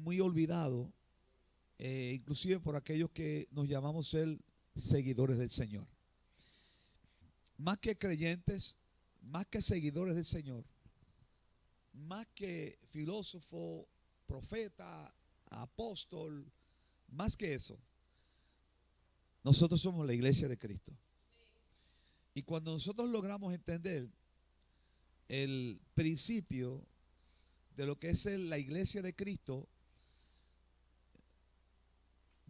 muy olvidado, inclusive por aquellos que nos llamamos ser seguidores del Señor. Más que creyentes, más que seguidores del Señor, más que filósofo, profeta, apóstol, más que eso, nosotros somos la iglesia de Cristo. Y cuando nosotros logramos entender el principio de lo que es la iglesia de Cristo,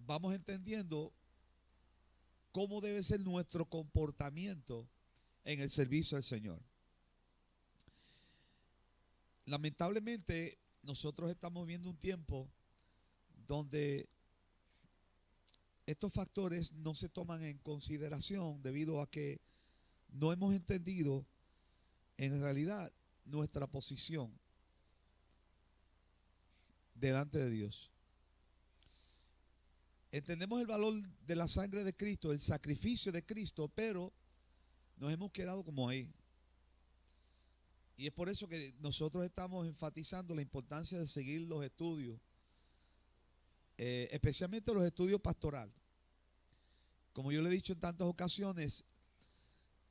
vamos entendiendo cómo debe ser nuestro comportamiento en el servicio al Señor. Lamentablemente, nosotros estamos viviendo un tiempo donde estos factores no se toman en consideración debido a que no hemos entendido en realidad nuestra posición delante de Dios. Entendemos el valor de la sangre de Cristo, el sacrificio de Cristo, pero nos hemos quedado como ahí. Y es por eso que nosotros estamos enfatizando la importancia de seguir los estudios, especialmente los estudios pastorales. Como yo le he dicho en tantas ocasiones,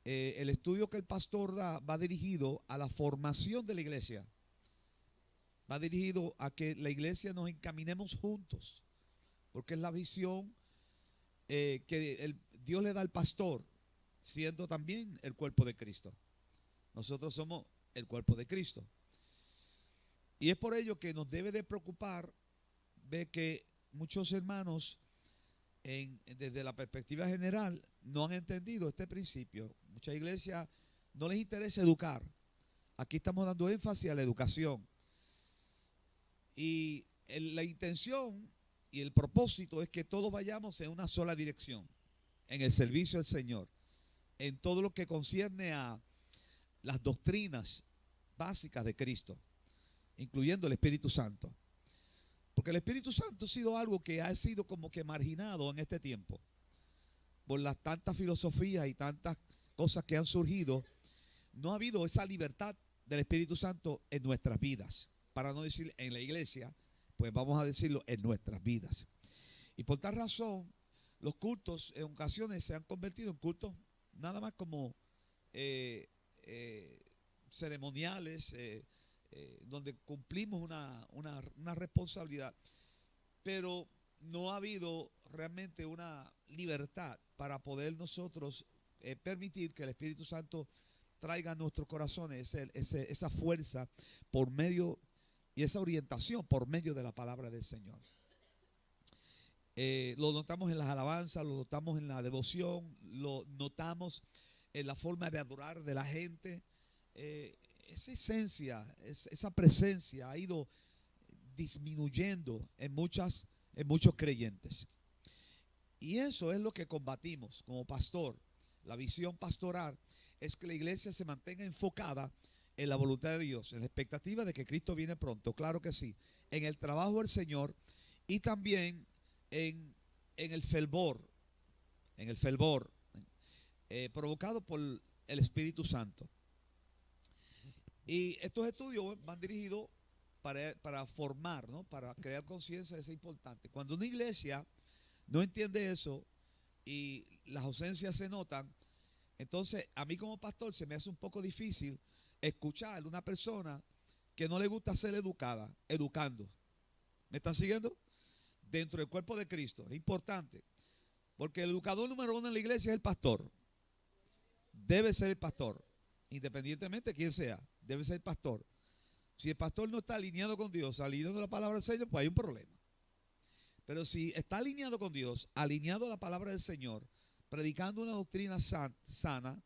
el estudio que el pastor da va dirigido a la formación de la iglesia. Va dirigido a que la iglesia nos encaminemos juntos, porque es la visión que Dios le da al pastor, siendo también el cuerpo de Cristo. Nosotros somos el cuerpo de Cristo. Y es por ello que nos debe de preocupar ver que muchos hermanos, desde la perspectiva general, no han entendido este principio. Muchas iglesias no les interesa educar. Aquí estamos dando énfasis a la educación. Y la intención y el propósito es que todos vayamos en una sola dirección, en el servicio al Señor, en todo lo que concierne a las doctrinas básicas de Cristo, incluyendo el Espíritu Santo. Porque el Espíritu Santo ha sido algo que ha sido como que marginado en este tiempo por las tantas filosofías y tantas cosas que han surgido. No ha habido esa libertad del Espíritu Santo en nuestras vidas, para no decir en la iglesia, pues vamos a decirlo en nuestras vidas. Y por tal razón, los cultos en ocasiones se han convertido en cultos nada más como ceremoniales, donde cumplimos una responsabilidad, pero no ha habido realmente una libertad para poder nosotros permitir que el Espíritu Santo traiga a nuestros corazones esa fuerza por medio y esa orientación por medio de la palabra del Señor. Lo notamos en las alabanzas, lo notamos en la devoción, lo notamos en la forma de adorar de la gente. Esa esencia, esa presencia ha ido disminuyendo en muchos creyentes. Y eso es lo que combatimos como pastor. La visión pastoral es que la iglesia se mantenga enfocada en la voluntad de Dios, en la expectativa de que Cristo viene pronto, claro que sí, en el trabajo del Señor y también en el fervor, provocado por el Espíritu Santo. Y estos estudios van dirigidos para formar, ¿no? Para crear conciencia de eso importante. Cuando una iglesia no entiende eso y las ausencias se notan, entonces a mí como pastor se me hace un poco difícil escuchar a una persona que no le gusta ser educada, educando. ¿Me están siguiendo? Dentro del cuerpo de Cristo. Es importante. Porque el educador número uno en la iglesia es el pastor. Debe ser el pastor. Independientemente de quién sea, debe ser el pastor. Si el pastor no está alineado con Dios, alineado a la palabra del Señor, pues hay un problema. Pero si está alineado con Dios, alineado a la palabra del Señor, predicando una doctrina sana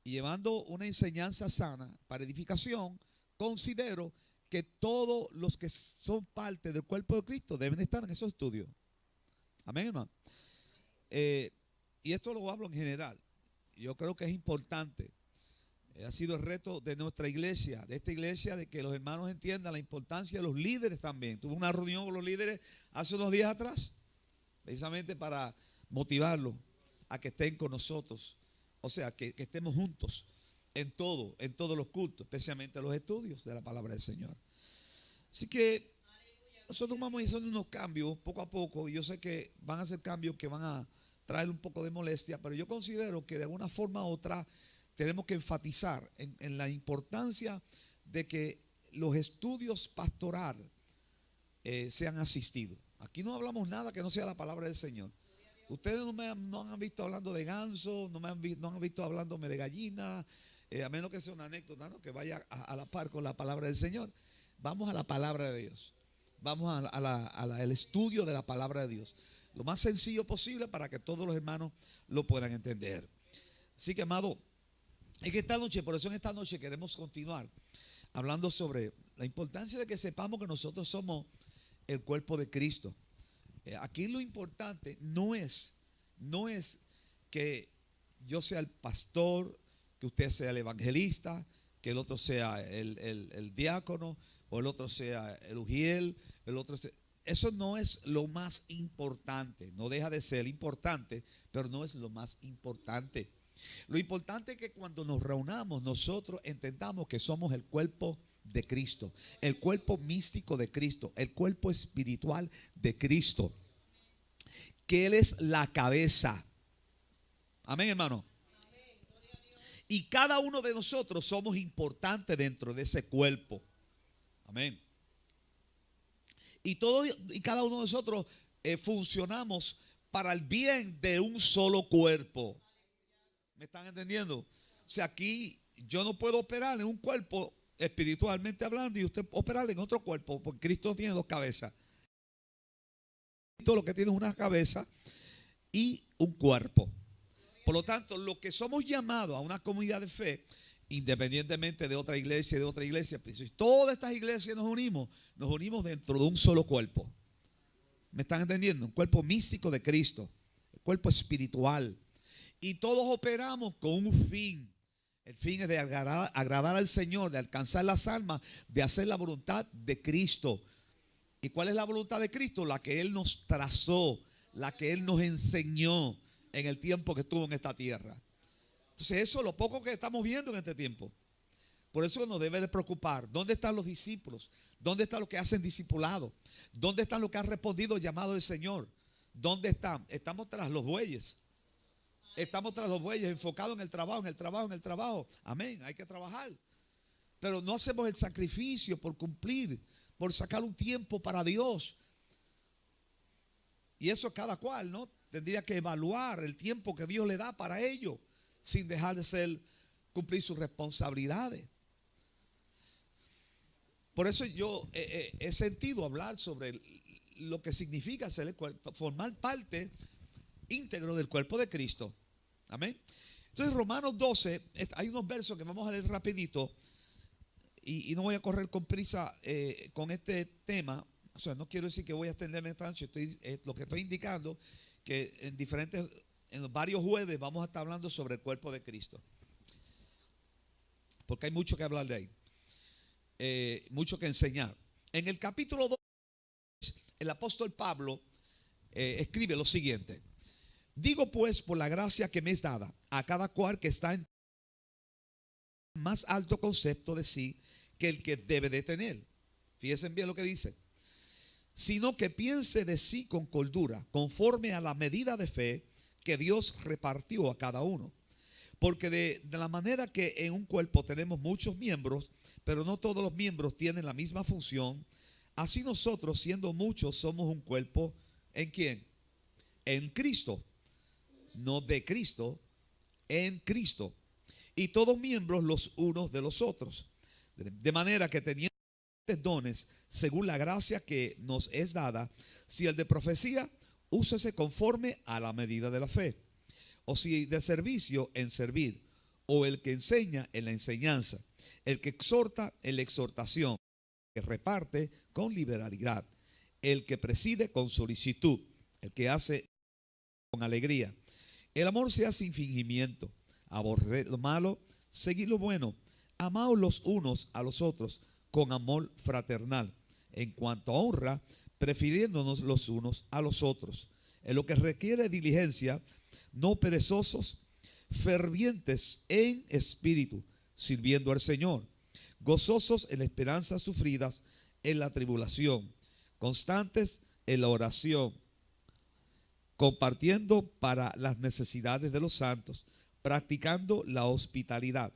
y llevando una enseñanza sana para edificación, considero que todos los que son parte del cuerpo de Cristo deben estar en esos estudios. Amén, hermano. Y esto lo hablo en general. Yo creo que es importante. Ha sido el reto de nuestra iglesia, de esta iglesia, de que los hermanos entiendan la importancia de los líderes también. Tuve una reunión con los líderes hace unos días atrás, precisamente para motivarlos a que estén con nosotros. O sea, que estemos juntos en todos los cultos, especialmente los estudios de la palabra del Señor. Así que nosotros vamos haciendo unos cambios poco a poco. Yo sé que van a ser cambios que van a traer un poco de molestia, pero yo considero que de alguna forma u otra tenemos que enfatizar en la importancia de que los estudios pastorales sean asistidos. Aquí no hablamos nada que no sea la palabra del Señor. Ustedes no han visto hablando de ganso, no han visto hablándome de gallina, a menos que sea una anécdota, ¿no? Que vaya a la par con la palabra del Señor. Vamos a la palabra de Dios. Vamos al estudio de la palabra de Dios. Lo más sencillo posible para que todos los hermanos lo puedan entender. Así que, amado, es que esta noche, por eso en esta noche queremos continuar hablando sobre la importancia de que sepamos que nosotros somos el cuerpo de Cristo. Aquí lo importante no es que yo sea el pastor, que usted sea el evangelista, que el otro sea el diácono, o el otro sea el ujiel, el otro sea, eso no es lo más importante. No deja de ser importante, pero no es lo más importante. Lo importante es que cuando nos reunamos nosotros entendamos que somos el cuerpo de Cristo, el cuerpo místico de Cristo, el cuerpo espiritual de Cristo, que Él es la cabeza. Amén, hermano. Y cada uno de nosotros somos importantes dentro de ese cuerpo. Amén. Y cada uno de nosotros funcionamos para el bien de un solo cuerpo. ¿Me están entendiendo? O sea, aquí yo no puedo operar en un cuerpo espiritualmente hablando y usted operar en otro cuerpo, porque Cristo no tiene dos cabezas. Cristo lo que tiene es una cabeza y un cuerpo. Por lo tanto, lo que somos llamados a una comunidad de fe, independientemente de otra iglesia, pues, todas estas iglesias nos unimos dentro de un solo cuerpo. ¿Me están entendiendo? Un cuerpo místico de Cristo, el cuerpo espiritual. Y todos operamos con un fin. El fin es de agradar al Señor, de alcanzar las almas, de hacer la voluntad de Cristo. ¿Y cuál es la voluntad de Cristo? La que Él nos trazó, la que Él nos enseñó en el tiempo que estuvo en esta tierra. Entonces eso es lo poco que estamos viendo en este tiempo. Por eso nos debe de preocupar. ¿Dónde están los discípulos? ¿Dónde están los que hacen discipulado? ¿Dónde están los que han respondido al llamado del Señor? ¿Dónde están? Estamos tras los bueyes. Estamos tras los bueyes, enfocados en el trabajo. Amén, hay que trabajar. Pero no hacemos el sacrificio por cumplir, por sacar un tiempo para Dios. Y eso cada cual, ¿no? Tendría que evaluar el tiempo que Dios le da para ello, sin dejar de cumplir sus responsabilidades. Por eso yo he sentido hablar sobre lo que significa ser el cuerpo, formar parte íntegro del cuerpo de Cristo. Amén. Entonces Romanos 12, hay unos versos que vamos a leer rapidito y no voy a correr con prisa con este tema. O sea, no quiero decir que voy a extenderme tanto. Lo que estoy indicando que en varios jueves vamos a estar hablando sobre el cuerpo de Cristo, porque hay mucho que hablar de ahí, mucho que enseñar. En el capítulo 2, el apóstol Pablo escribe lo siguiente: digo pues, por la gracia que me es dada, a cada cual que está en más alto concepto de sí que el que debe de tener. Fíjense bien lo que dice: sino que piense de sí con cordura, conforme a la medida de fe que Dios repartió a cada uno. Porque de la manera que en un cuerpo tenemos muchos miembros, pero no todos los miembros tienen la misma función, así nosotros, siendo muchos, somos un cuerpo. ¿En quién? En Cristo. No de Cristo, en Cristo. Y todos miembros los unos de los otros. De manera que teniendo dones según la gracia que nos es dada, si el de profecía, úsese conforme a la medida de la fe, o si de servicio, en servir, o el que enseña, en la enseñanza, el que exhorta, en la exhortación, el que reparte con liberalidad, el que preside con solicitud, el que hace con alegría. El amor sea sin fingimiento, aborreced lo malo, seguid lo bueno, amaos los unos a los otros con amor fraternal, en cuanto a honra, prefiriéndonos los unos a los otros, en lo que requiere diligencia, no perezosos, fervientes en espíritu, sirviendo al Señor, gozosos en la esperanza sufridas, en la tribulación, constantes en la oración, compartiendo para las necesidades de los santos, practicando la hospitalidad.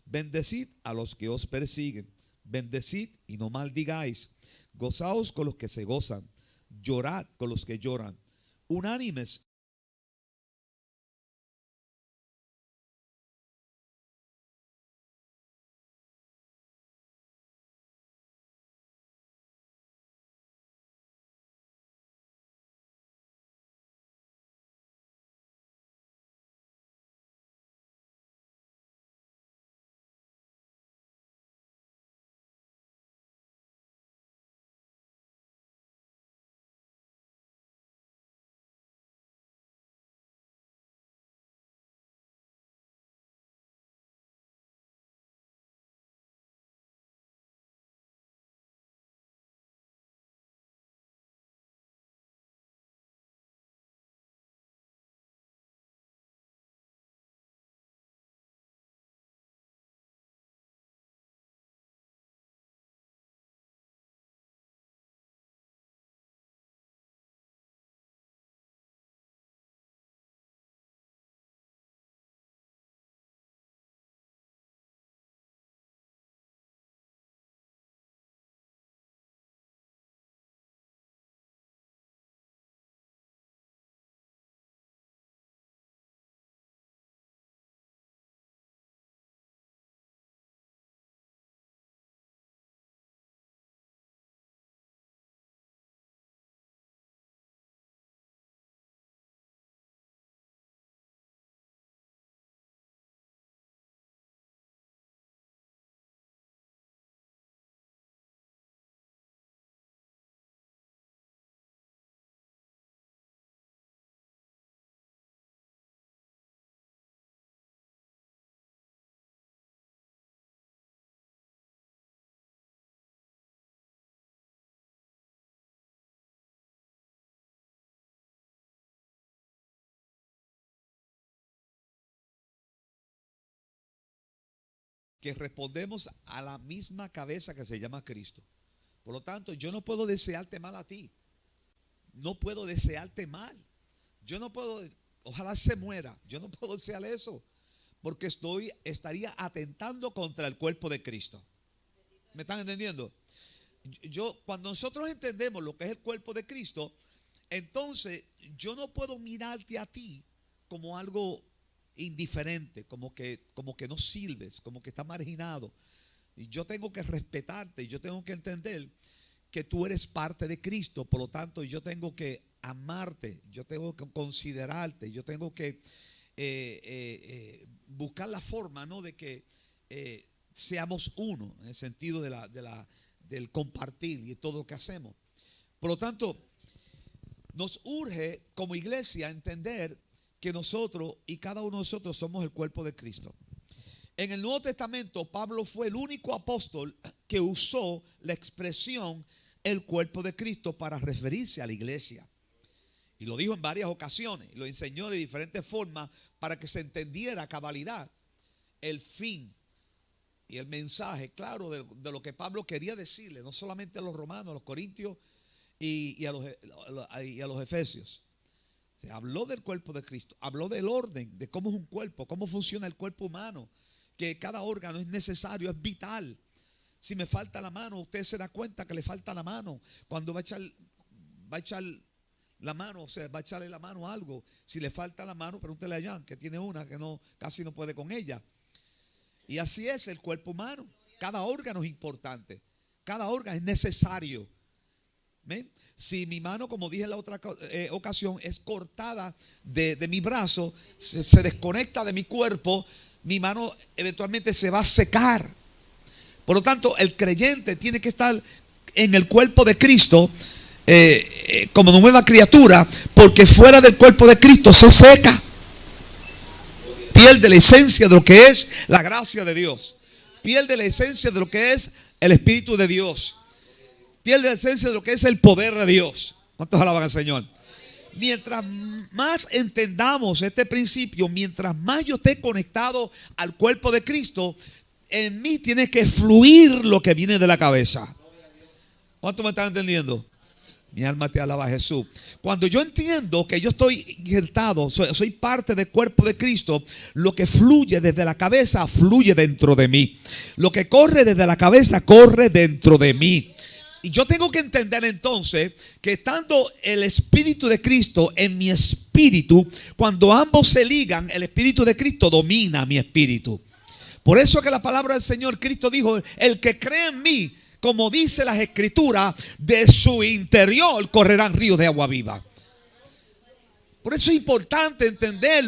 Bendecid a los que os persiguen, bendecid y no maldigáis, gozaos con los que se gozan, llorad con los que lloran, unánimes. Que respondemos a la misma cabeza que se llama Cristo. Por lo tanto, yo no puedo desearte mal a ti. No puedo desearte mal. Yo no puedo, ojalá se muera. Yo no puedo desear eso, porque estaría atentando contra el cuerpo de Cristo. ¿Me están entendiendo? Cuando nosotros entendemos lo que es el cuerpo de Cristo, entonces yo no puedo mirarte a ti como algo indiferente, como que no sirves, como que está marginado. Y yo tengo que respetarte, yo tengo que entender que tú eres parte de Cristo. Por lo tanto, yo tengo que amarte, yo tengo que considerarte, yo tengo que buscar la forma, ¿no?, de que seamos uno, en el sentido del compartir y todo lo que hacemos. Por lo tanto, nos urge como iglesia entender que nosotros y cada uno de nosotros somos el cuerpo de Cristo. En el Nuevo Testamento, Pablo fue el único apóstol que usó la expresión el cuerpo de Cristo para referirse a la iglesia. Y lo dijo en varias ocasiones, y lo enseñó de diferentes formas para que se entendiera a cabalidad el fin y el mensaje claro de lo que Pablo quería decirle, no solamente a los romanos, a los corintios y a los efesios. Se habló del cuerpo de Cristo, habló del orden, de cómo es un cuerpo, cómo funciona el cuerpo humano, que cada órgano es necesario, es vital. Si me falta la mano, usted se da cuenta que le falta la mano. Cuando va a echar la mano, o sea, va a echarle la mano a algo. Si le falta la mano, pregúntele a Jan, que tiene una que casi no puede con ella. Y así es el cuerpo humano. Cada órgano es importante. Cada órgano es necesario. ¿Ven? Si mi mano, como dije en la otra ocasión, es cortada de mi brazo, se desconecta de mi cuerpo, mi mano eventualmente se va a secar. Por lo tanto, el creyente tiene que estar en el cuerpo de Cristo como nueva criatura, porque fuera del cuerpo de Cristo se seca, pierde la esencia de lo que es la gracia de Dios, pierde la esencia de lo que es el Espíritu de Dios, pierde la esencia de lo que es el poder de Dios. ¿Cuántos alaban al Señor? Mientras más entendamos este principio, mientras más yo esté conectado al cuerpo de Cristo, en mí tiene que fluir lo que viene de la cabeza. ¿Cuántos me están entendiendo? Mi alma te alaba, Jesús. Cuando yo entiendo que yo estoy injertado, soy parte del cuerpo de Cristo, lo que fluye desde la cabeza fluye dentro de mí. Lo que corre desde la cabeza corre dentro de mí. Y yo tengo que entender entonces que estando el Espíritu de Cristo en mi espíritu, cuando ambos se ligan, el Espíritu de Cristo domina mi espíritu. Por eso que la palabra del Señor Cristo dijo: el que cree en mí, como dice las Escrituras, de su interior correrán ríos de agua viva. Por eso es importante entender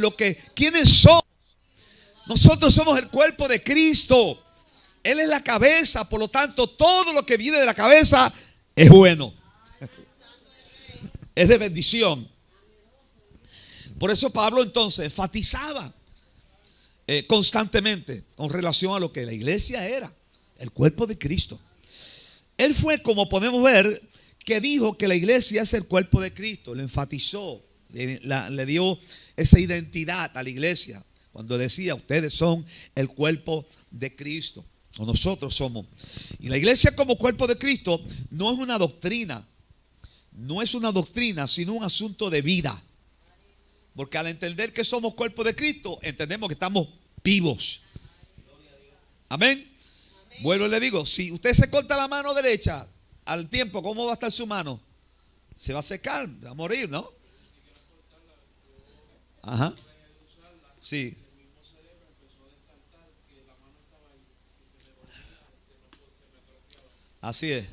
quiénes somos. Nosotros somos el cuerpo de Cristo. Él es la cabeza, por lo tanto, todo lo que viene de la cabeza es bueno. Es de bendición. Por eso Pablo entonces enfatizaba constantemente con relación a lo que la iglesia era, el cuerpo de Cristo. Él fue, como podemos ver, que dijo que la iglesia es el cuerpo de Cristo. Lo enfatizó, le dio esa identidad a la iglesia cuando decía: ustedes son el cuerpo de Cristo. O nosotros somos. Y la iglesia como cuerpo de Cristo no es una doctrina. No es una doctrina, sino un asunto de vida. Porque al entender que somos cuerpo de Cristo, entendemos que estamos vivos. Amén. Vuelvo y le digo: si usted se corta la mano derecha, al tiempo, ¿cómo va a estar su mano? Se va a secar, va a morir, ¿no? Ajá. Sí. Así es,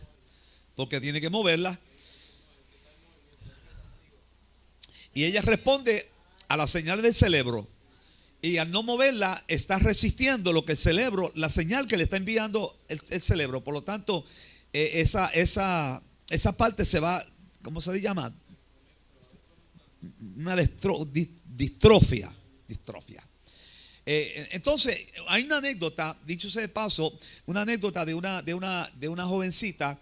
porque tiene que moverla. Y ella responde a la señal del cerebro. Y al no moverla, está resistiendo lo que el cerebro, la señal que le está enviando el cerebro. Por lo tanto, esa parte se va, ¿cómo se llama? Una distrofia. Entonces hay una anécdota, dicho sea de paso, una anécdota de una jovencita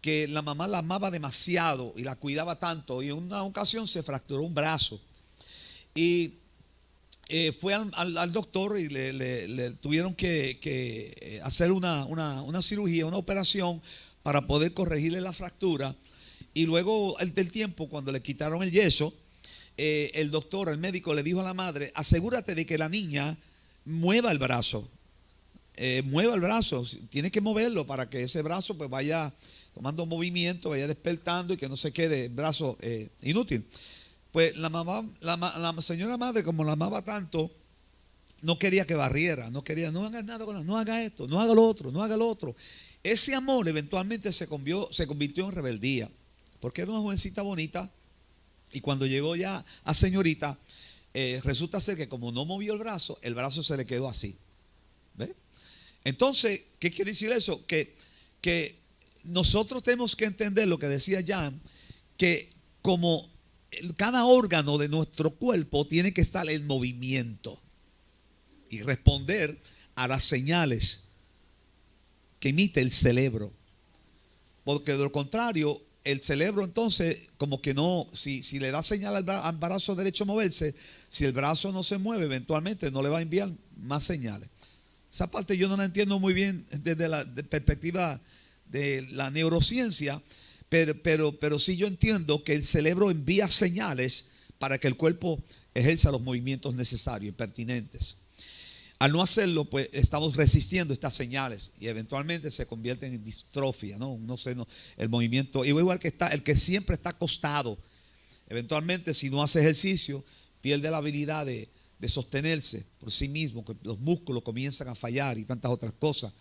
que la mamá la amaba demasiado y la cuidaba tanto, y en una ocasión se fracturó un brazo y fue al doctor y le tuvieron que hacer una cirugía, una operación para poder corregirle la fractura. Y luego del tiempo, cuando le quitaron el yeso, el doctor, el médico, le dijo a la madre: asegúrate de que la niña mueva el brazo. Tiene que moverlo para que ese brazo pues vaya tomando movimiento, vaya despertando y que no se quede el brazo inútil. Pues la señora madre, como la amaba tanto, no quería que barriera, no haga nada con no haga esto, no haga lo otro. Ese amor eventualmente se convirtió en rebeldía, porque era una jovencita bonita. Y cuando llegó ya a señorita, resulta ser que como no movió el brazo se le quedó así. ¿Ve? Entonces, ¿qué quiere decir eso? Que nosotros tenemos que entender lo que decía Jan, que como cada órgano de nuestro cuerpo tiene que estar en movimiento y responder a las señales que emite el cerebro. Porque de lo contrario, el cerebro entonces como que no, si le da señal al brazo derecho a moverse, si el brazo no se mueve, eventualmente no le va a enviar más señales. Esa parte yo no la entiendo muy bien desde la perspectiva de la neurociencia, pero sí yo entiendo que el cerebro envía señales para que el cuerpo ejerza los movimientos necesarios y pertinentes. Al no hacerlo, pues estamos resistiendo estas señales y eventualmente se convierten en distrofia, ¿no? El movimiento, igual que el que siempre está acostado, eventualmente si no hace ejercicio, pierde la habilidad de sostenerse por sí mismo, que los músculos comienzan a fallar y tantas otras cosas.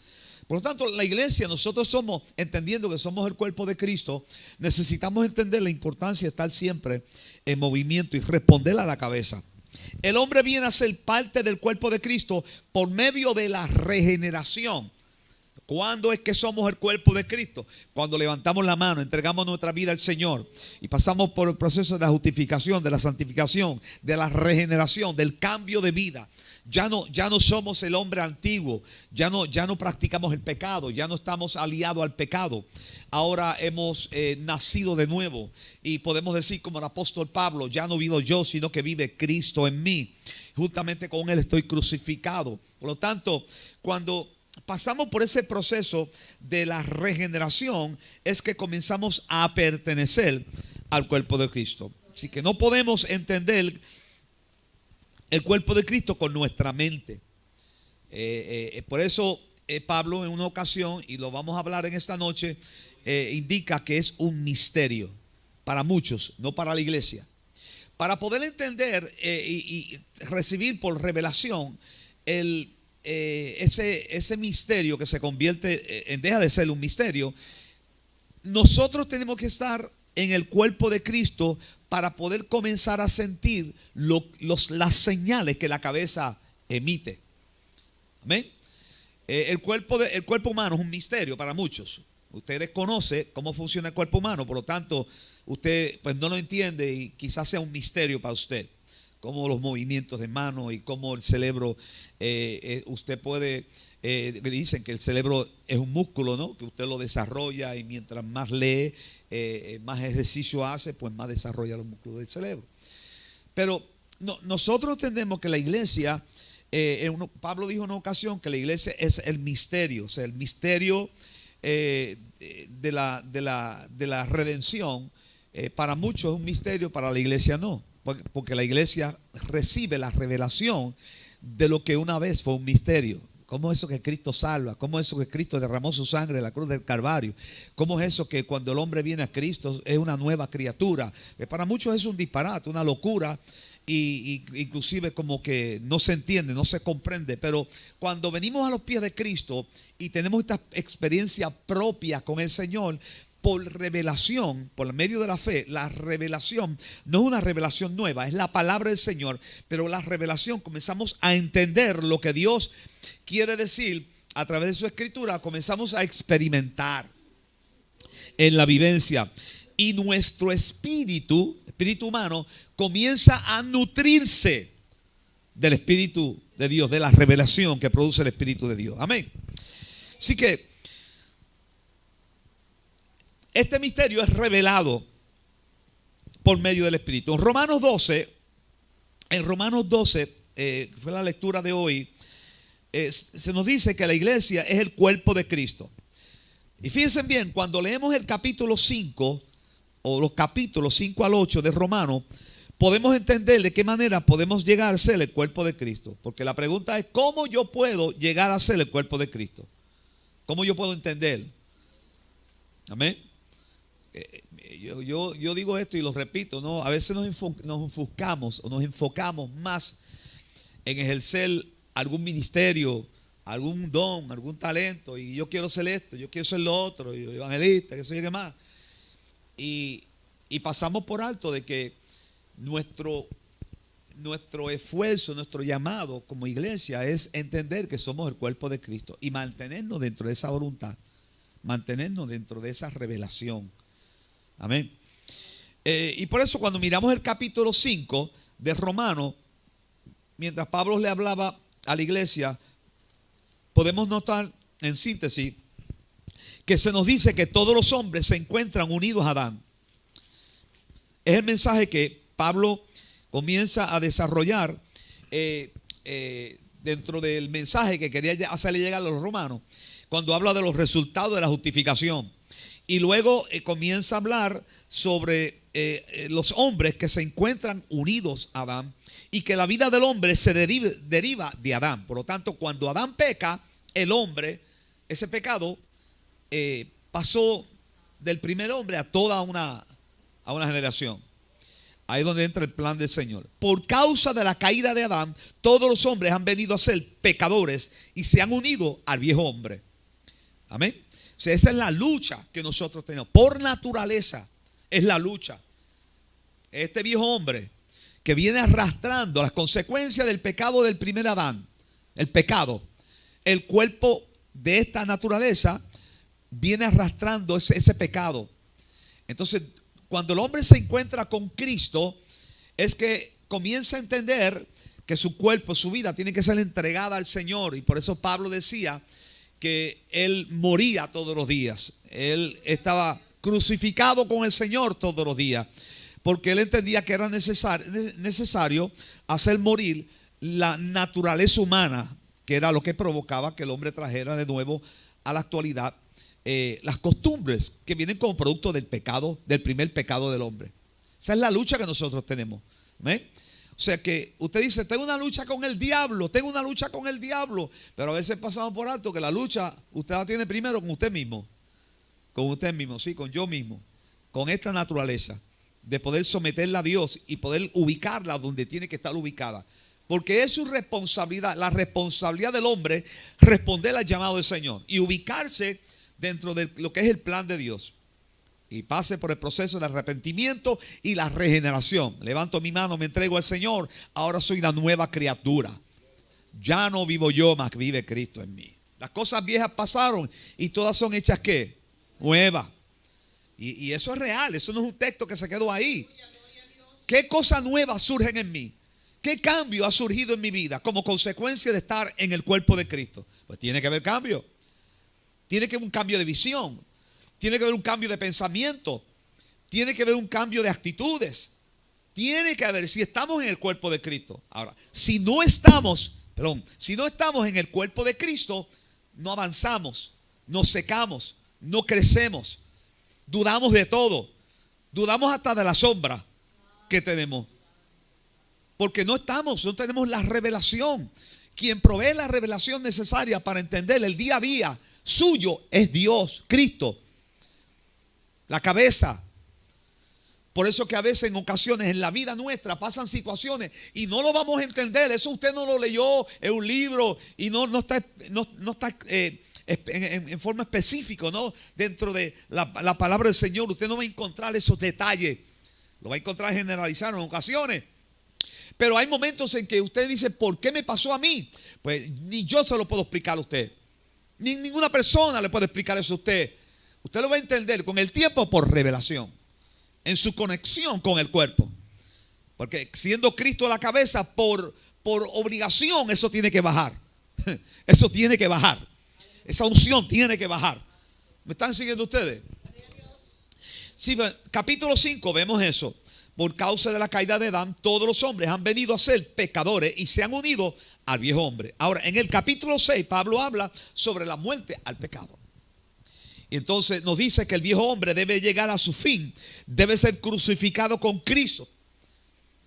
Por lo tanto, la iglesia, nosotros somos, entendiendo que somos el cuerpo de Cristo, necesitamos entender la importancia de estar siempre en movimiento y responder a la cabeza. El hombre viene a ser parte del cuerpo de Cristo por medio de la regeneración. ¿Cuándo es que somos el cuerpo de Cristo? Cuando levantamos la mano, entregamos nuestra vida al Señor y pasamos por el proceso de la justificación, de la santificación, de la regeneración, del cambio de vida. Ya no somos el hombre antiguo, ya no practicamos el pecado, ya no estamos aliados al pecado. Ahora hemos nacido de nuevo y podemos decir como el apóstol Pablo: ya no vivo yo, sino que vive Cristo en mí. Justamente con Él estoy crucificado. Por lo tanto, cuando pasamos por ese proceso de la regeneración, es que comenzamos a pertenecer al cuerpo de Cristo. Así que no podemos entender el cuerpo de Cristo con nuestra mente. Por eso Pablo en una ocasión, y lo vamos a hablar en esta noche, indica que es un misterio para muchos, no para la iglesia. Para poder entender y recibir por revelación ese misterio que se convierte en, deja de ser un misterio, nosotros tenemos que estar en el cuerpo de Cristo para poder comenzar a sentir las señales que la cabeza emite. Amén. El cuerpo humano es un misterio para muchos. Usted desconoce cómo funciona el cuerpo humano, por lo tanto, usted pues no lo entiende y quizás sea un misterio para usted. Cómo los movimientos de mano y cómo el cerebro, usted puede, dicen que el cerebro es un músculo, ¿no? Que usted lo desarrolla y mientras más lee, más ejercicio hace, pues más desarrolla los músculos del cerebro. Pero nosotros entendemos que la iglesia, Pablo dijo en una ocasión que la iglesia es el misterio, o sea, el misterio de la redención. Para muchos es un misterio, para la iglesia no. Porque la iglesia recibe la revelación de lo que una vez fue un misterio. ¿Cómo es eso que Cristo salva? ¿Cómo es eso que Cristo derramó su sangre en la cruz del Calvario? ¿Cómo es eso que cuando el hombre viene a Cristo es una nueva criatura? Para muchos es un disparate, una locura, y inclusive como que no se entiende, no se comprende. Pero cuando venimos a los pies de Cristo y tenemos esta experiencia propia con el Señor, por revelación, por medio de la fe, la revelación no es una revelación nueva, es la palabra del Señor, pero la revelación comenzamos a entender lo que Dios quiere decir a través de su escritura, comenzamos a experimentar en la vivencia y nuestro espíritu humano comienza a nutrirse del Espíritu de Dios, de la revelación que produce el Espíritu de Dios. Amén. Así que este misterio es revelado por medio del Espíritu. En Romanos 12, fue la lectura de hoy, se nos dice que la iglesia es el cuerpo de Cristo. Y fíjense bien, cuando leemos el capítulo 5, o los capítulos 5 al 8 de Romanos, podemos entender de qué manera podemos llegar a ser el cuerpo de Cristo. Porque la pregunta es, ¿cómo yo puedo llegar a ser el cuerpo de Cristo? ¿Cómo yo puedo entender? Amén. Yo digo esto y lo repito, ¿no? A veces nos enfocamos o nos enfocamos más en ejercer algún ministerio, algún don, algún talento, y yo quiero ser esto, yo quiero ser lo otro, y evangelista, que sé yo qué más. Y pasamos por alto de que nuestro esfuerzo, nuestro llamado como iglesia es entender que somos el cuerpo de Cristo y mantenernos dentro de esa voluntad, mantenernos dentro de esa revelación. Amén. Y por eso cuando miramos el capítulo 5 de Romanos, mientras Pablo le hablaba a la iglesia, podemos notar en síntesis que se nos dice que todos los hombres se encuentran unidos a Adán. Es el mensaje que Pablo comienza a desarrollar dentro del mensaje que quería hacerle llegar a los romanos, cuando habla de los resultados de la justificación. Y luego comienza a hablar sobre los hombres que se encuentran unidos a Adán y que la vida del hombre se deriva de Adán. Por lo tanto, cuando Adán peca, el hombre, ese pecado pasó del primer hombre a toda una generación. Ahí es donde entra el plan del Señor. Por causa de la caída de Adán, todos los hombres han venido a ser pecadores y se han unido al viejo hombre. Amén. O sea, esa es la lucha que nosotros tenemos. Por naturaleza es la lucha. Este viejo hombre que viene arrastrando las consecuencias del pecado del primer Adán, el pecado, el cuerpo de esta naturaleza viene arrastrando ese pecado. Entonces, cuando el hombre se encuentra con Cristo, es que comienza a entender que su cuerpo, su vida tiene que ser entregada al Señor. Y por eso Pablo decía que él moría todos los días. Él estaba crucificado con el Señor todos los días, porque él entendía que era necesario hacer morir la naturaleza humana que era lo que provocaba que el hombre trajera de nuevo a la actualidad las costumbres que vienen como producto del pecado, del primer pecado del hombre. Esa es la lucha que nosotros tenemos. ¿Ven? O sea que usted dice, tengo una lucha con el diablo, tengo una lucha con el diablo, pero a veces pasamos por alto que la lucha usted la tiene primero con usted mismo, sí, con yo mismo, con esta naturaleza, de poder someterla a Dios y poder ubicarla donde tiene que estar ubicada. Porque es su responsabilidad, la responsabilidad del hombre, responder al llamado del Señor y ubicarse dentro de lo que es el plan de Dios. Y pase por el proceso de arrepentimiento y la regeneración. Levanto mi mano, me entrego al Señor. Ahora soy una nueva criatura. Ya no vivo yo, mas vive Cristo en mí. Las cosas viejas pasaron y todas son hechas ¿qué? Nuevas. Y eso es real, eso no es un texto que se quedó ahí. ¿Qué cosas nuevas surgen en mí? ¿Qué cambio ha surgido en mi vida como consecuencia de estar en el cuerpo de Cristo? Pues tiene que haber cambio. Tiene que haber un cambio de visión. Tiene que haber un cambio de pensamiento. Tiene que haber un cambio de actitudes. Tiene que haber, si estamos en el cuerpo de Cristo. Ahora, si no estamos en el cuerpo de Cristo, no avanzamos, nos secamos, no crecemos, dudamos de todo, dudamos hasta de la sombra que tenemos. Porque no tenemos la revelación. Quien provee la revelación necesaria para entender el día a día suyo es Dios, Cristo, la cabeza. Por eso que a veces en ocasiones en la vida nuestra pasan situaciones y no lo vamos a entender. Eso usted no lo leyó en un libro y no está en forma específica, ¿no? Dentro de la palabra del Señor usted no va a encontrar esos detalles. Lo va a encontrar generalizado en ocasiones. Pero hay momentos en que usted dice, ¿por qué me pasó a mí? Pues ni yo se lo puedo explicar a usted. Ni ninguna persona le puede explicar eso a usted. Usted lo va a entender con el tiempo por revelación, en su conexión con el cuerpo. Porque siendo Cristo la cabeza, por obligación, eso tiene que bajar. Eso tiene que bajar. Esa unción tiene que bajar. ¿Me están siguiendo ustedes? Sí, capítulo 5 vemos eso. Por causa de la caída de Adán, todos los hombres han venido a ser pecadores y se han unido al viejo hombre. Ahora, en el capítulo 6, Pablo habla sobre la muerte al pecado. Y entonces nos dice que el viejo hombre debe llegar a su fin, debe ser crucificado con Cristo.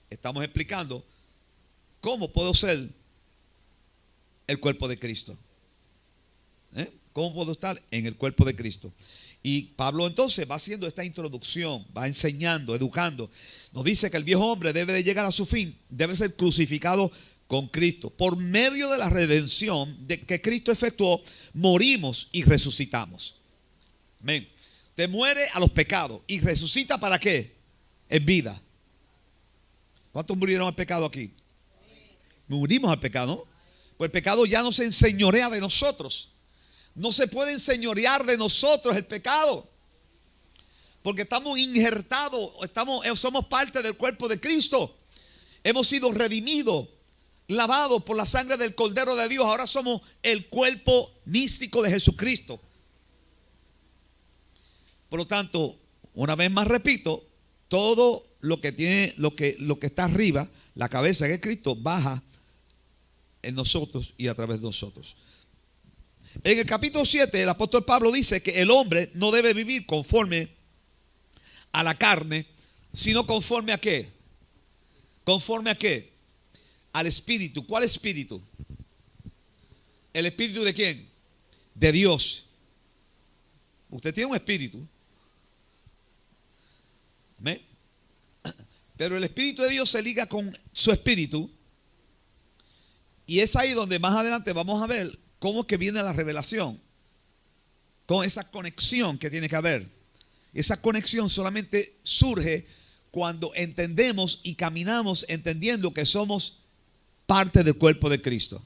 Estamos explicando cómo puedo ser el cuerpo de Cristo. ¿Cómo puedo estar en el cuerpo de Cristo? Y Pablo entonces va haciendo esta introducción, va enseñando, educando. Nos dice que el viejo hombre debe de llegar a su fin, debe ser crucificado con Cristo. Por medio de la redención de que Cristo efectuó, morimos y resucitamos. Amén. Te muere a los pecados y resucita ¿para qué? En vida. ¿Cuántos murieron al pecado aquí? Murimos al pecado, ¿no? Pues el pecado ya no se enseñorea de nosotros. No se puede enseñorear de nosotros el pecado. Porque estamos injertados, somos parte del cuerpo de Cristo. Hemos sido redimidos, lavados por la sangre del Cordero de Dios. Ahora somos el cuerpo místico de Jesucristo. Por lo tanto, una vez más repito, todo lo que tiene, lo que está arriba, la cabeza que es Cristo, baja en nosotros y a través de nosotros. En el capítulo 7, el apóstol Pablo dice que el hombre no debe vivir conforme a la carne, sino conforme a ¿qué? ¿Conforme a qué? Al espíritu. ¿Cuál espíritu? ¿El espíritu de quién? De Dios. Usted tiene un espíritu. ¿Ve? Pero el espíritu de Dios se liga con su espíritu. Y es ahí donde más adelante vamos a ver cómo es que viene la revelación. Con esa conexión que tiene que haber. Esa conexión solamente surge cuando entendemos y caminamos entendiendo que somos parte del cuerpo de Cristo.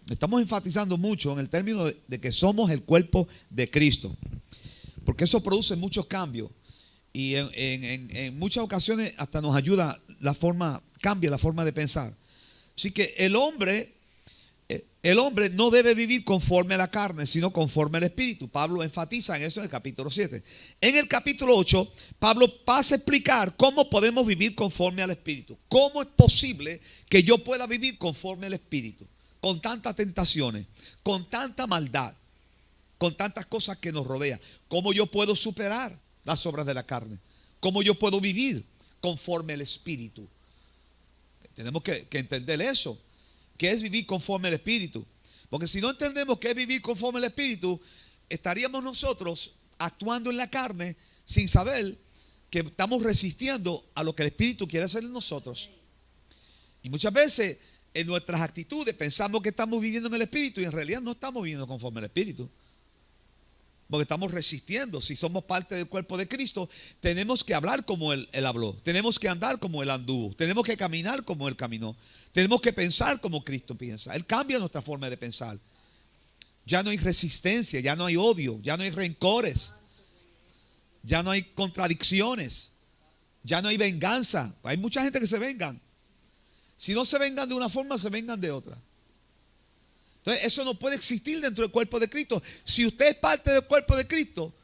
Estamos enfatizando mucho en el término de que somos el cuerpo de Cristo. Porque eso produce muchos cambios. Y en muchas ocasiones hasta nos ayuda cambia la forma de pensar. Así que el hombre no debe vivir conforme a la carne, sino conforme al espíritu. Pablo enfatiza en eso en el capítulo 7. En el capítulo 8, Pablo pasa a explicar cómo podemos vivir conforme al espíritu. ¿Cómo es posible que yo pueda vivir conforme al espíritu? con tantas tentaciones, con tanta maldad, con tantas cosas que nos rodean? ¿Cómo yo puedo superar las obras de la carne? ¿Cómo yo puedo vivir conforme al Espíritu? Tenemos que entender eso. ¿Qué es vivir conforme al Espíritu? Porque si no entendemos qué es vivir conforme al Espíritu, estaríamos nosotros actuando en la carne sin saber que estamos resistiendo a lo que el Espíritu quiere hacer en nosotros. Y muchas veces en nuestras actitudes pensamos que estamos viviendo en el Espíritu y en realidad no estamos viviendo conforme al Espíritu. Porque estamos resistiendo. Si somos parte del cuerpo de Cristo, tenemos que hablar como Él habló. Tenemos que andar como Él anduvo. Tenemos que caminar como Él caminó. Tenemos que pensar como Cristo piensa. Él cambia nuestra forma de pensar. Ya no hay resistencia, ya no hay odio, ya no hay rencores, ya no hay contradicciones, ya no hay venganza. Hay mucha gente que se vengan. Si no se vengan de una forma, se vengan de otra. Entonces eso no puede existir dentro del cuerpo de Cristo. Si usted es parte del cuerpo de Cristo,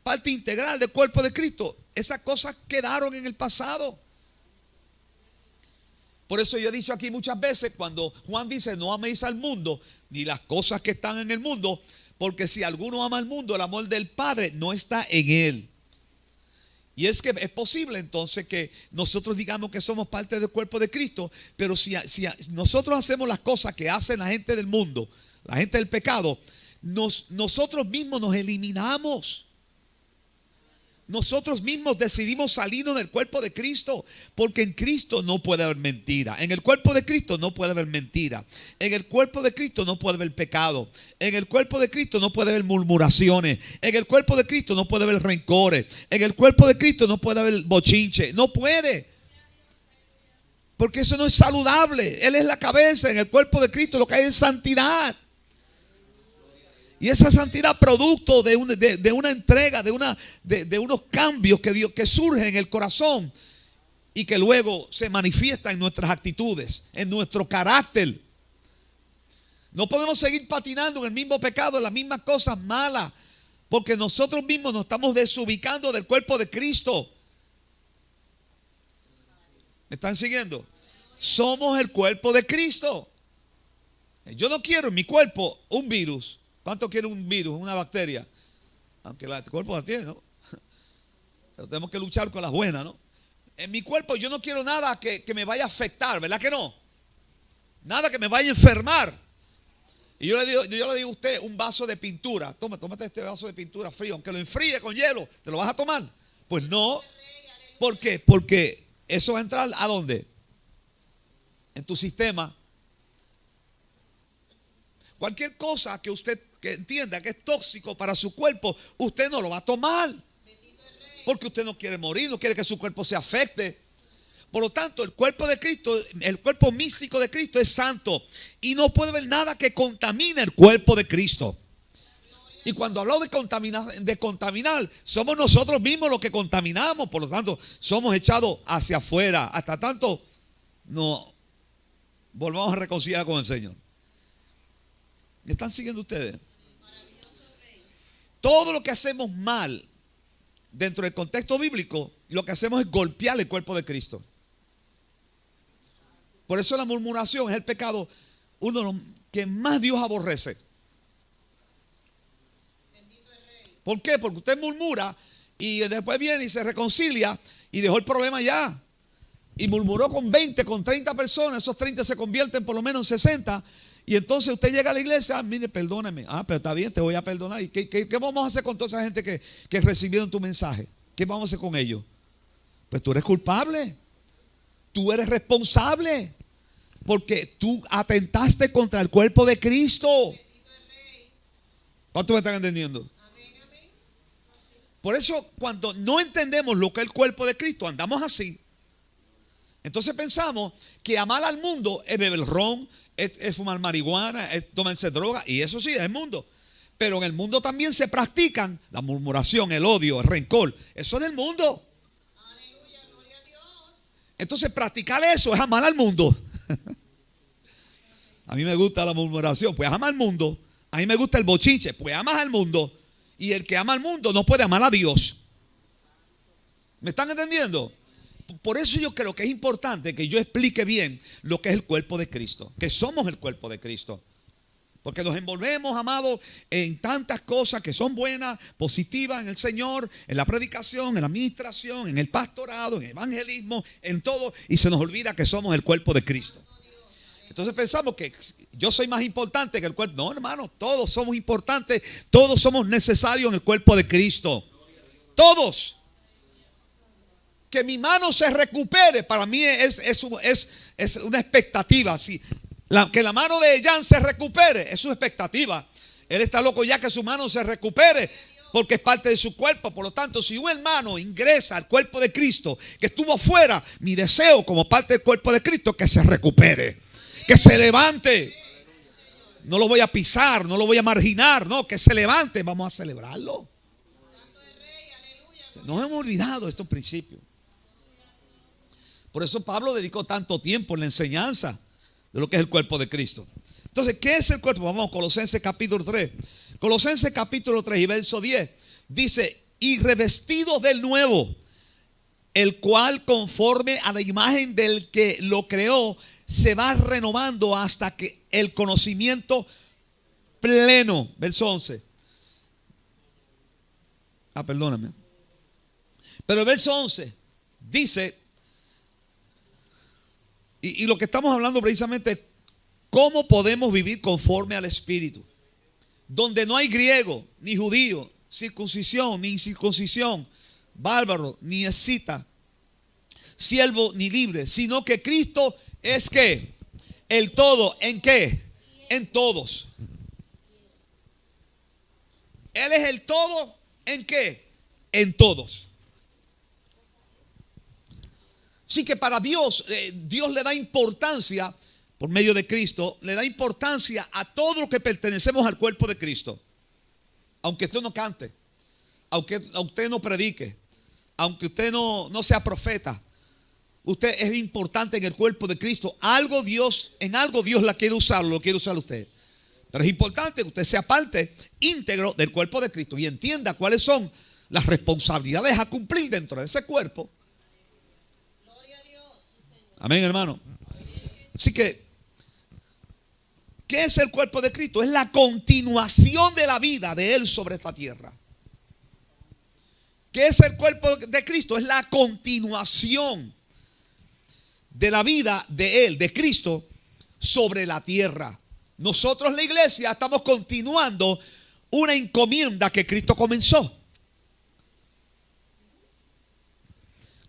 parte integral del cuerpo de Cristo, esas cosas quedaron en el pasado. Por eso yo he dicho aquí muchas veces, cuando Juan dice no améis al mundo ni las cosas que están en el mundo, porque si alguno ama al mundo, el amor del Padre no está en él. Y es que es posible entonces que nosotros digamos que somos parte del cuerpo de Cristo, pero si nosotros hacemos las cosas que hacen la gente del mundo, la gente del pecado, nosotros mismos nos eliminamos. Nosotros mismos decidimos salirnos del cuerpo de Cristo, porque en Cristo no puede haber mentira. En el cuerpo de Cristo no puede haber mentira. En el cuerpo de Cristo no puede haber pecado. En el cuerpo de Cristo no puede haber murmuraciones. En el cuerpo de Cristo no puede haber rencores. En el cuerpo de Cristo no puede haber bochinche. No puede. Porque eso no es saludable. Él es la cabeza. En el cuerpo de Cristo lo que hay es santidad. Y esa santidad producto de una entrega, de unos cambios que surgen en el corazón y que luego se manifiesta en nuestras actitudes, en nuestro carácter. No podemos seguir patinando en el mismo pecado, en las mismas cosas malas, porque nosotros mismos nos estamos desubicando del cuerpo de Cristo. ¿Me están siguiendo? Somos el cuerpo de Cristo. Yo no quiero en mi cuerpo un virus. ¿Cuánto quiere un virus, una bacteria? Aunque el cuerpo la tiene, ¿no? Pero tenemos que luchar con las buenas, ¿no? En mi cuerpo yo no quiero nada que me vaya a afectar, ¿verdad que no? Nada que me vaya a enfermar. Y yo le digo a usted un vaso de pintura. Tómate este vaso de pintura frío. Aunque lo enfríe con hielo, ¿te lo vas a tomar? Pues no. ¿Por qué? Porque eso va a entrar ¿a dónde? En tu sistema. Cualquier cosa que usted entienda que es tóxico para su cuerpo, usted no lo va a tomar. Porque usted no quiere morir, no quiere que su cuerpo se afecte. Por lo tanto, el cuerpo de Cristo, el cuerpo místico de Cristo es santo. Y no puede haber nada que contamine el cuerpo de Cristo. Y cuando hablo de contaminar, somos nosotros mismos los que contaminamos. Por lo tanto, somos echados hacia afuera. Hasta tanto no volvamos a reconciliar con el Señor. ¿Me están siguiendo ustedes? Todo lo que hacemos mal dentro del contexto bíblico, lo que hacemos es golpear el cuerpo de Cristo. Por eso la murmuración es el pecado, uno de los que más Dios aborrece. ¿Por qué? Porque usted murmura y después viene y se reconcilia y dejó el problema ya. Y murmuró con 20, con 30 personas, esos 30 se convierten por lo menos en 60. Y entonces usted llega a la iglesia, mire, perdóname. Pero está bien, te voy a perdonar. ¿Y qué vamos a hacer con toda esa gente que recibieron tu mensaje? ¿Qué vamos a hacer con ellos? Pues tú eres culpable. Tú eres responsable. Porque tú atentaste contra el cuerpo de Cristo. ¿Cuántos me están entendiendo? Por eso cuando no entendemos lo que es el cuerpo de Cristo, andamos así. Entonces pensamos que amar al mundo es beber ron, es fumar marihuana, es tomarse droga, y eso sí es el mundo. Pero en el mundo también se practican la murmuración, el odio, el rencor. Eso es del mundo. Aleluya, gloria a Dios. Entonces practicar eso es amar al mundo. A mí me gusta la murmuración, pues ama al mundo. A mí me gusta el bochinche, pues amas al mundo. Y el que ama al mundo no puede amar a Dios. ¿Me están entendiendo? Por eso yo creo que es importante que yo explique bien lo que es el cuerpo de Cristo, que somos el cuerpo de Cristo. Porque nos envolvemos, amados, en tantas cosas que son buenas, positivas en el Señor, en la predicación, en la administración, en el pastorado, en el evangelismo, en todo. Y se nos olvida que somos el cuerpo de Cristo. Entonces pensamos que yo soy más importante que el cuerpo. No, hermano, todos somos importantes. Todos somos necesarios en el cuerpo de Cristo. Todos. Que mi mano se recupere, para mí es una expectativa. Sí. Que la mano de Jan se recupere es su expectativa. Él está loco ya que su mano se recupere, porque es parte de su cuerpo. Por lo tanto, si un hermano ingresa al cuerpo de Cristo que estuvo fuera, mi deseo como parte del cuerpo de Cristo es que se recupere, que se levante. No lo voy a pisar, no lo voy a marginar, no, que se levante. Vamos a celebrarlo. Nos hemos olvidado de estos principios. Por eso Pablo dedicó tanto tiempo en la enseñanza de lo que es el cuerpo de Cristo. Entonces, ¿qué es el cuerpo? Vamos a Colosenses capítulo 3. Colosenses capítulo 3 y verso 10. Dice, y revestidos del nuevo, el cual conforme a la imagen del que lo creó, se va renovando hasta que el conocimiento pleno. Verso 11. Perdóname. Pero el verso 11 dice, y lo que estamos hablando precisamente es cómo podemos vivir conforme al Espíritu, donde no hay griego, ni judío, circuncisión, ni incircuncisión, bárbaro, ni escita, siervo, ni libre, sino que Cristo es ¿qué? El todo. ¿En qué? En todos. Él es el todo. ¿En qué? En todos. Así que para Dios, Dios le da importancia, por medio de Cristo, le da importancia a todos los que pertenecemos al cuerpo de Cristo. Aunque usted no cante, aunque usted no predique, aunque usted no sea profeta, usted es importante en el cuerpo de Cristo. En algo Dios la quiere usar, lo quiere usar usted. Pero es importante que usted sea parte íntegro del cuerpo de Cristo y entienda cuáles son las responsabilidades a cumplir dentro de ese cuerpo. Amén, hermano. Así que, ¿qué es el cuerpo de Cristo? Es la continuación de la vida de Él sobre esta tierra. ¿Qué es el cuerpo de Cristo? Es la continuación de la vida de Él, de Cristo, sobre la tierra. Nosotros, la iglesia, estamos continuando una encomienda que Cristo comenzó.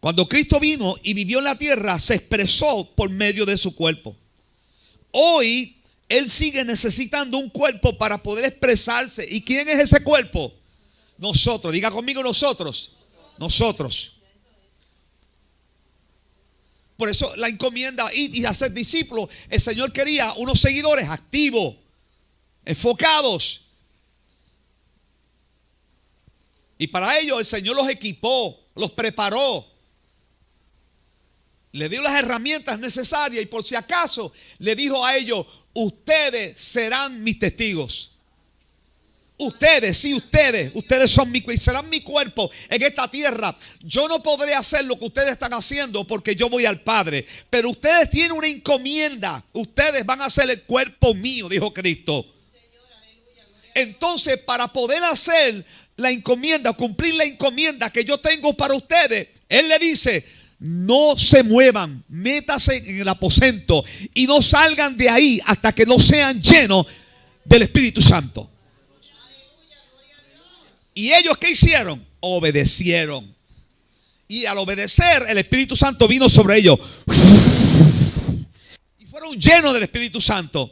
Cuando Cristo vino y vivió en la tierra, se expresó por medio de su cuerpo. Hoy, Él sigue necesitando un cuerpo para poder expresarse. ¿Y quién es ese cuerpo? Nosotros. Diga conmigo, nosotros. Nosotros. Por eso la encomienda ir y hacer discípulos. El Señor quería unos seguidores activos, enfocados. Y para ello el Señor los equipó, los preparó. Le dio las herramientas necesarias y por si acaso le dijo a ellos, ustedes serán mis testigos. Ustedes, sí, ustedes son serán mi cuerpo en esta tierra. Yo no podré hacer lo que ustedes están haciendo porque yo voy al Padre. Pero ustedes tienen una encomienda. Ustedes van a ser el cuerpo mío, dijo Cristo. Entonces, para poder hacer la encomienda, cumplir la encomienda que yo tengo para ustedes, Él le dice, no se muevan, métase en el aposento y no salgan de ahí hasta que no sean llenos del Espíritu Santo. ¿Y ellos qué hicieron? Obedecieron. Y al obedecer, el Espíritu Santo vino sobre ellos. Y fueron llenos del Espíritu Santo.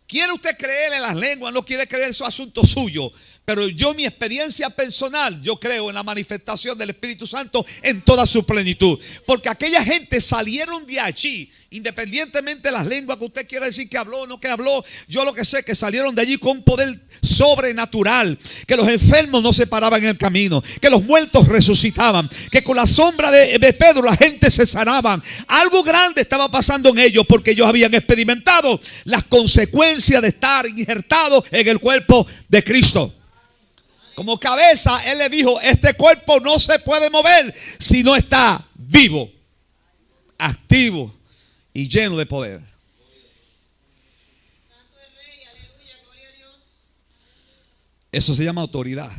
¿Quiere usted creer en las lenguas? No quiere creer, eso es asunto suyo. Pero yo, mi experiencia personal, yo creo en la manifestación del Espíritu Santo en toda su plenitud. Porque aquella gente salieron de allí, independientemente de las lenguas que usted quiera decir que habló o no que habló. Yo lo que sé es que salieron de allí con un poder sobrenatural. Que los enfermos no se paraban en el camino. Que los muertos resucitaban. Que con la sombra de Pedro la gente se sanaban. Algo grande estaba pasando en ellos porque ellos habían experimentado las consecuencias de estar injertados en el cuerpo de Cristo. Como cabeza, Él le dijo, este cuerpo no se puede mover si no está vivo, activo y lleno de poder. Eso se llama autoridad.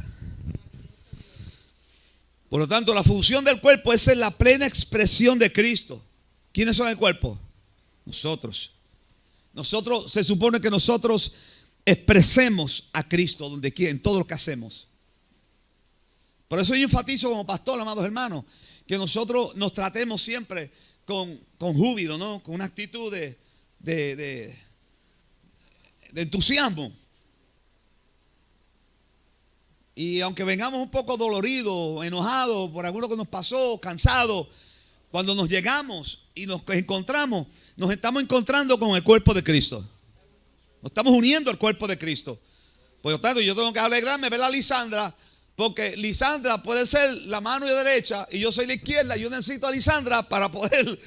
Por lo tanto, la función del cuerpo es ser la plena expresión de Cristo. ¿Quiénes son el cuerpo? Nosotros. Nosotros, se supone que nosotros expresemos a Cristo donde quiera, en todo lo que hacemos. Por eso yo enfatizo como pastor, amados hermanos, que nosotros nos tratemos siempre con júbilo, ¿no? Con una actitud de entusiasmo. Y aunque vengamos un poco doloridos, enojados por algo que nos pasó, cansados, cuando nos llegamos y nos encontramos, nos estamos encontrando con el cuerpo de Cristo. Nos estamos uniendo al cuerpo de Cristo. Por lo tanto, yo tengo que alegrarme ver a Lisandra, porque Lisandra puede ser la mano derecha y yo soy la izquierda. Yo necesito a Lisandra para poder.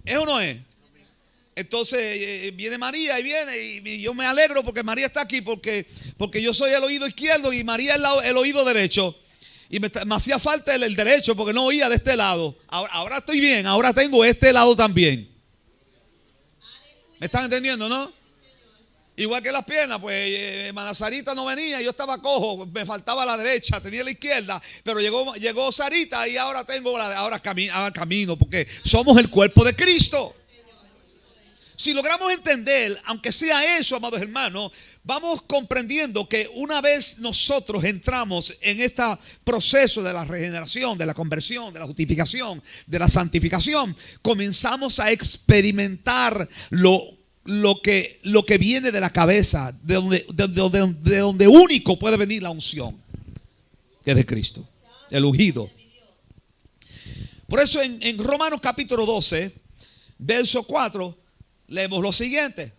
¿Es o no es? Entonces viene María y viene y yo me alegro porque María está aquí porque yo soy el oído izquierdo y María es el oído derecho. Y me hacía falta el derecho porque no oía de este lado. Ahora estoy bien, ahora tengo este lado también. ¿Me están entendiendo, no? Igual que las piernas, pues hermana Sarita no venía, yo estaba cojo, me faltaba la derecha, tenía la izquierda, pero llegó Sarita y ahora tengo ahora camino porque somos el cuerpo de Cristo. Si logramos entender, aunque sea eso, amados hermanos, vamos comprendiendo que una vez nosotros entramos en este proceso de la regeneración, de la conversión, de la justificación, de la santificación, comenzamos a experimentar lo que viene de la cabeza, de donde único puede venir la unción, que es de Cristo, el ungido. Por eso en Romanos capítulo 12, verso 4, leemos lo siguiente: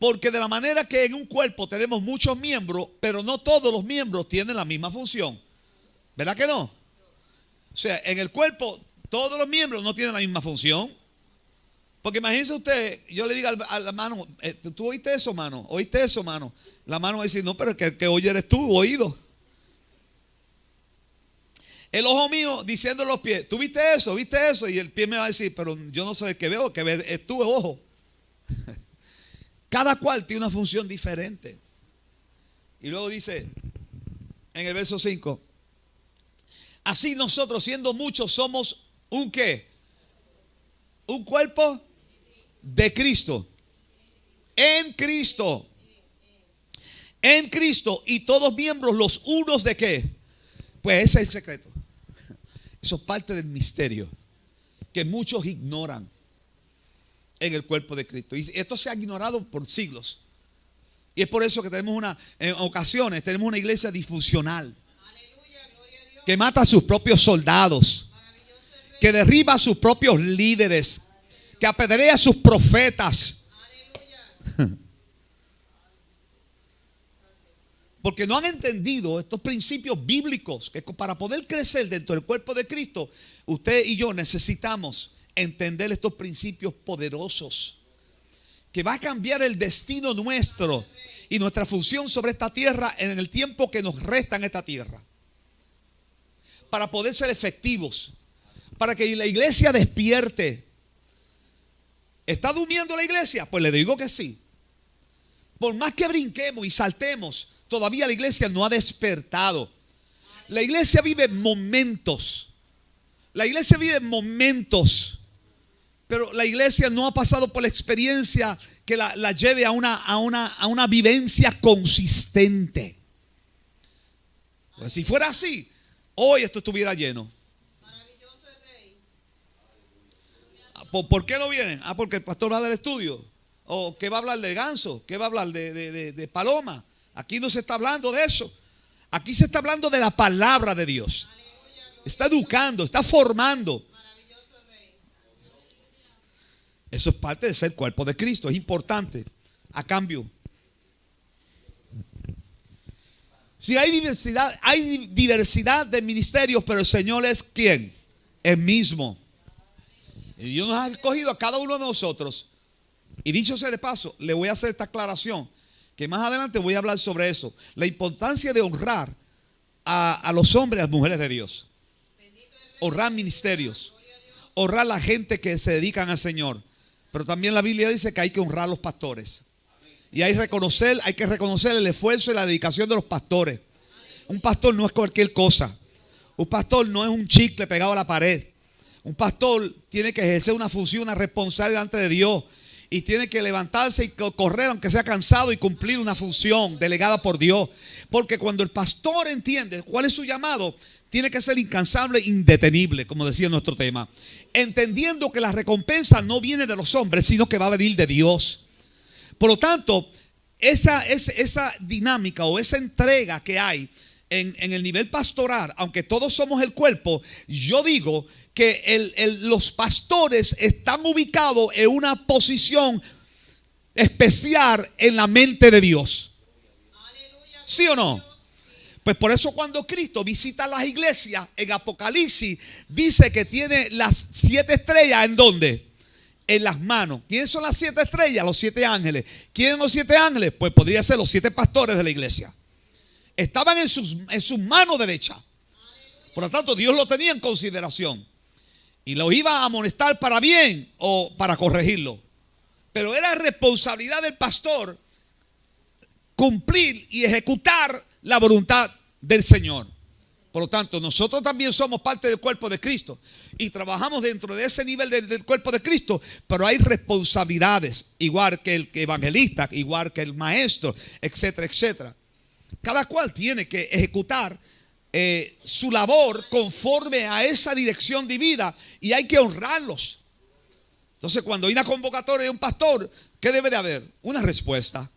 porque de la manera que en un cuerpo tenemos muchos miembros, pero no todos los miembros tienen la misma función. ¿Verdad que no? O sea, en el cuerpo todos los miembros no tienen la misma función. Porque imagínese usted, yo le digo a la mano, ¿tú oíste eso, mano? ¿Oíste eso, mano? La mano va a decir, no, pero el que oye eres tú, oído. El ojo mío diciendo a los pies, ¿tú viste eso? ¿Viste eso? Y el pie me va a decir, pero yo no soy el que veo, el que ve es tú, ojo. Cada cual tiene una función diferente. Y luego dice en el verso 5, así nosotros siendo muchos somos un ¿qué? Un cuerpo de Cristo. En Cristo. En Cristo. Y todos miembros los unos de ¿qué? Pues ese es el secreto. Eso es parte del misterio que muchos ignoran en el cuerpo de Cristo. Y esto se ha ignorado por siglos. Y es por eso que tenemos en ocasiones tenemos una iglesia disfuncional, que mata a sus propios soldados, que derriba a sus propios líderes, que apedrea a sus profetas. Porque no han entendido estos principios bíblicos, que para poder crecer dentro del cuerpo de Cristo, usted y yo necesitamos entender estos principios poderosos, que va a cambiar el destino nuestro y nuestra función sobre esta tierra en el tiempo que nos resta en esta tierra, para poder ser efectivos, para que la iglesia despierte. ¿Está durmiendo la iglesia? Pues le digo que sí. Por más que brinquemos y saltemos, todavía la iglesia no ha despertado. La iglesia vive momentos. La iglesia vive momentos. Pero la iglesia no ha pasado por la experiencia que la lleve a una vivencia consistente. Pues si fuera así, hoy esto estuviera lleno. Maravilloso el Rey. ¿Por qué no vienen? Porque el pastor va del estudio. ¿O qué va a hablar de ganso? ¿Qué va a hablar de paloma? Aquí no se está hablando de eso. Aquí se está hablando de la palabra de Dios. Está educando, está formando. Eso es parte de ser cuerpo de Cristo. Es importante. A cambio, si hay diversidad de ministerios, pero el Señor es ¿quién? El mismo. Y Dios nos ha escogido a cada uno de nosotros. Y dicho sea de paso, le voy a hacer esta aclaración, que más adelante voy a hablar sobre eso. La importancia de honrar a los hombres y a las mujeres de Dios. Honrar ministerios. Honrar a la gente que se dedican al Señor. Pero también la Biblia dice que hay que honrar a los pastores. Y hay que reconocer el esfuerzo y la dedicación de los pastores. Un pastor no es cualquier cosa. Un pastor no es un chicle pegado a la pared. Un pastor tiene que ejercer una función, una responsabilidad delante de Dios. Y tiene que levantarse y correr aunque sea cansado y cumplir una función delegada por Dios. Porque cuando el pastor entiende cuál es su llamado, tiene que ser incansable e indetenible, como decía nuestro tema. Entendiendo que la recompensa no viene de los hombres, sino que va a venir de Dios. Por lo tanto, esa dinámica o esa entrega que hay en el nivel pastoral, aunque todos somos el cuerpo, yo digo que los pastores están ubicados en una posición especial en la mente de Dios. ¿Sí o no? Pues por eso cuando Cristo visita las iglesias en Apocalipsis, dice que tiene las 7 estrellas. ¿En dónde? En las manos. ¿Quiénes son las 7 estrellas? Los 7 ángeles. ¿Quiénes los 7 ángeles? Pues podría ser los 7 pastores de la iglesia. Estaban en sus manos derechas. Por lo tanto, Dios lo tenía en consideración. Y lo iba a amonestar para bien o para corregirlo. Pero era responsabilidad del pastor cumplir y ejecutar la voluntad del Señor. Por lo tanto, nosotros también somos parte del cuerpo de Cristo y trabajamos dentro de ese nivel del cuerpo de Cristo, pero hay responsabilidades, igual que el evangelista, igual que el maestro, etcétera, etcétera. Cada cual tiene que ejecutar su labor conforme a esa dirección divina y hay que honrarlos. Entonces, cuando hay una convocatoria de un pastor, ¿qué debe de haber? Una respuesta.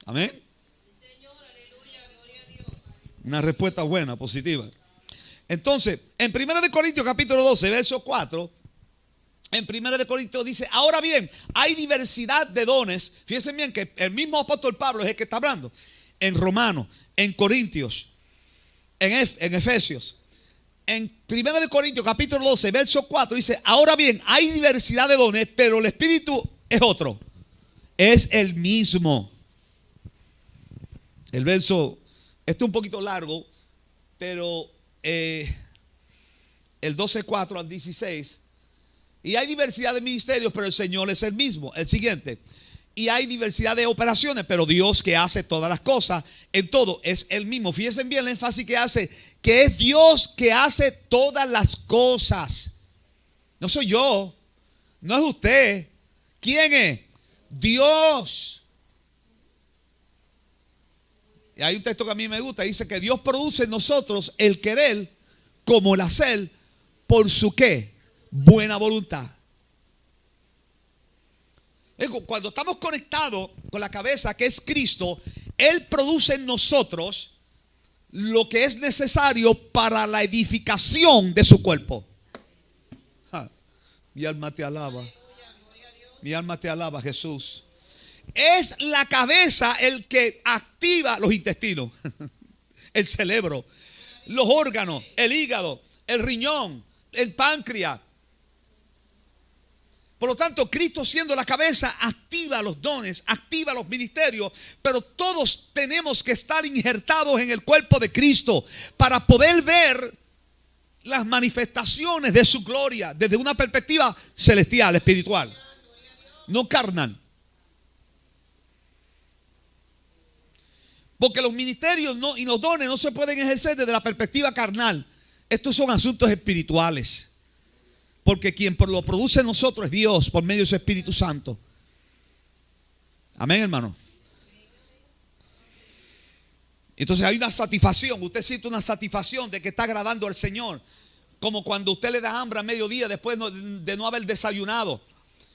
Amén. Una respuesta buena, positiva. Entonces, en 1 Corintios capítulo 12, verso 4, en 1 Corintios dice, ahora bien, hay diversidad de dones. Fíjense bien que el mismo apóstol Pablo es el que está hablando. En Romanos, en Corintios, en Efesios. En 1 Corintios capítulo 12, verso 4 dice, ahora bien, hay diversidad de dones, pero el Espíritu es otro. Es el mismo. El verso, este es un poquito largo, pero el 12:4 al 16. Y hay diversidad de ministerios, pero el Señor es el mismo. El siguiente. Y hay diversidad de operaciones, pero Dios que hace todas las cosas en todo es el mismo. Fíjense bien el énfasis que hace, que es Dios que hace todas las cosas. No soy yo, no es usted. ¿Quién es? Dios. Y hay un texto que a mí me gusta, dice que Dios produce en nosotros el querer como el hacer por su ¿qué? Buena voluntad. Cuando estamos conectados con la cabeza que es Cristo, Él produce en nosotros lo que es necesario para la edificación de su cuerpo. Mi alma te alaba. Mi alma te alaba, Jesús. Es la cabeza el que activa los intestinos, el cerebro, los órganos, el hígado, el riñón, el páncreas. Por lo tanto, Cristo siendo la cabeza activa los dones, activa los ministerios, pero todos tenemos que estar injertados en el cuerpo de Cristo para poder ver las manifestaciones de su gloria desde una perspectiva celestial, espiritual, no carnal. Porque los ministerios y los dones no se pueden ejercer desde la perspectiva carnal. Estos son asuntos espirituales. Porque quien lo produce en nosotros es Dios por medio de su Espíritu Santo. Amén, hermano. Entonces hay una satisfacción. Usted siente una satisfacción de que está agradando al Señor. Como cuando usted le da hambre a mediodía después de no haber desayunado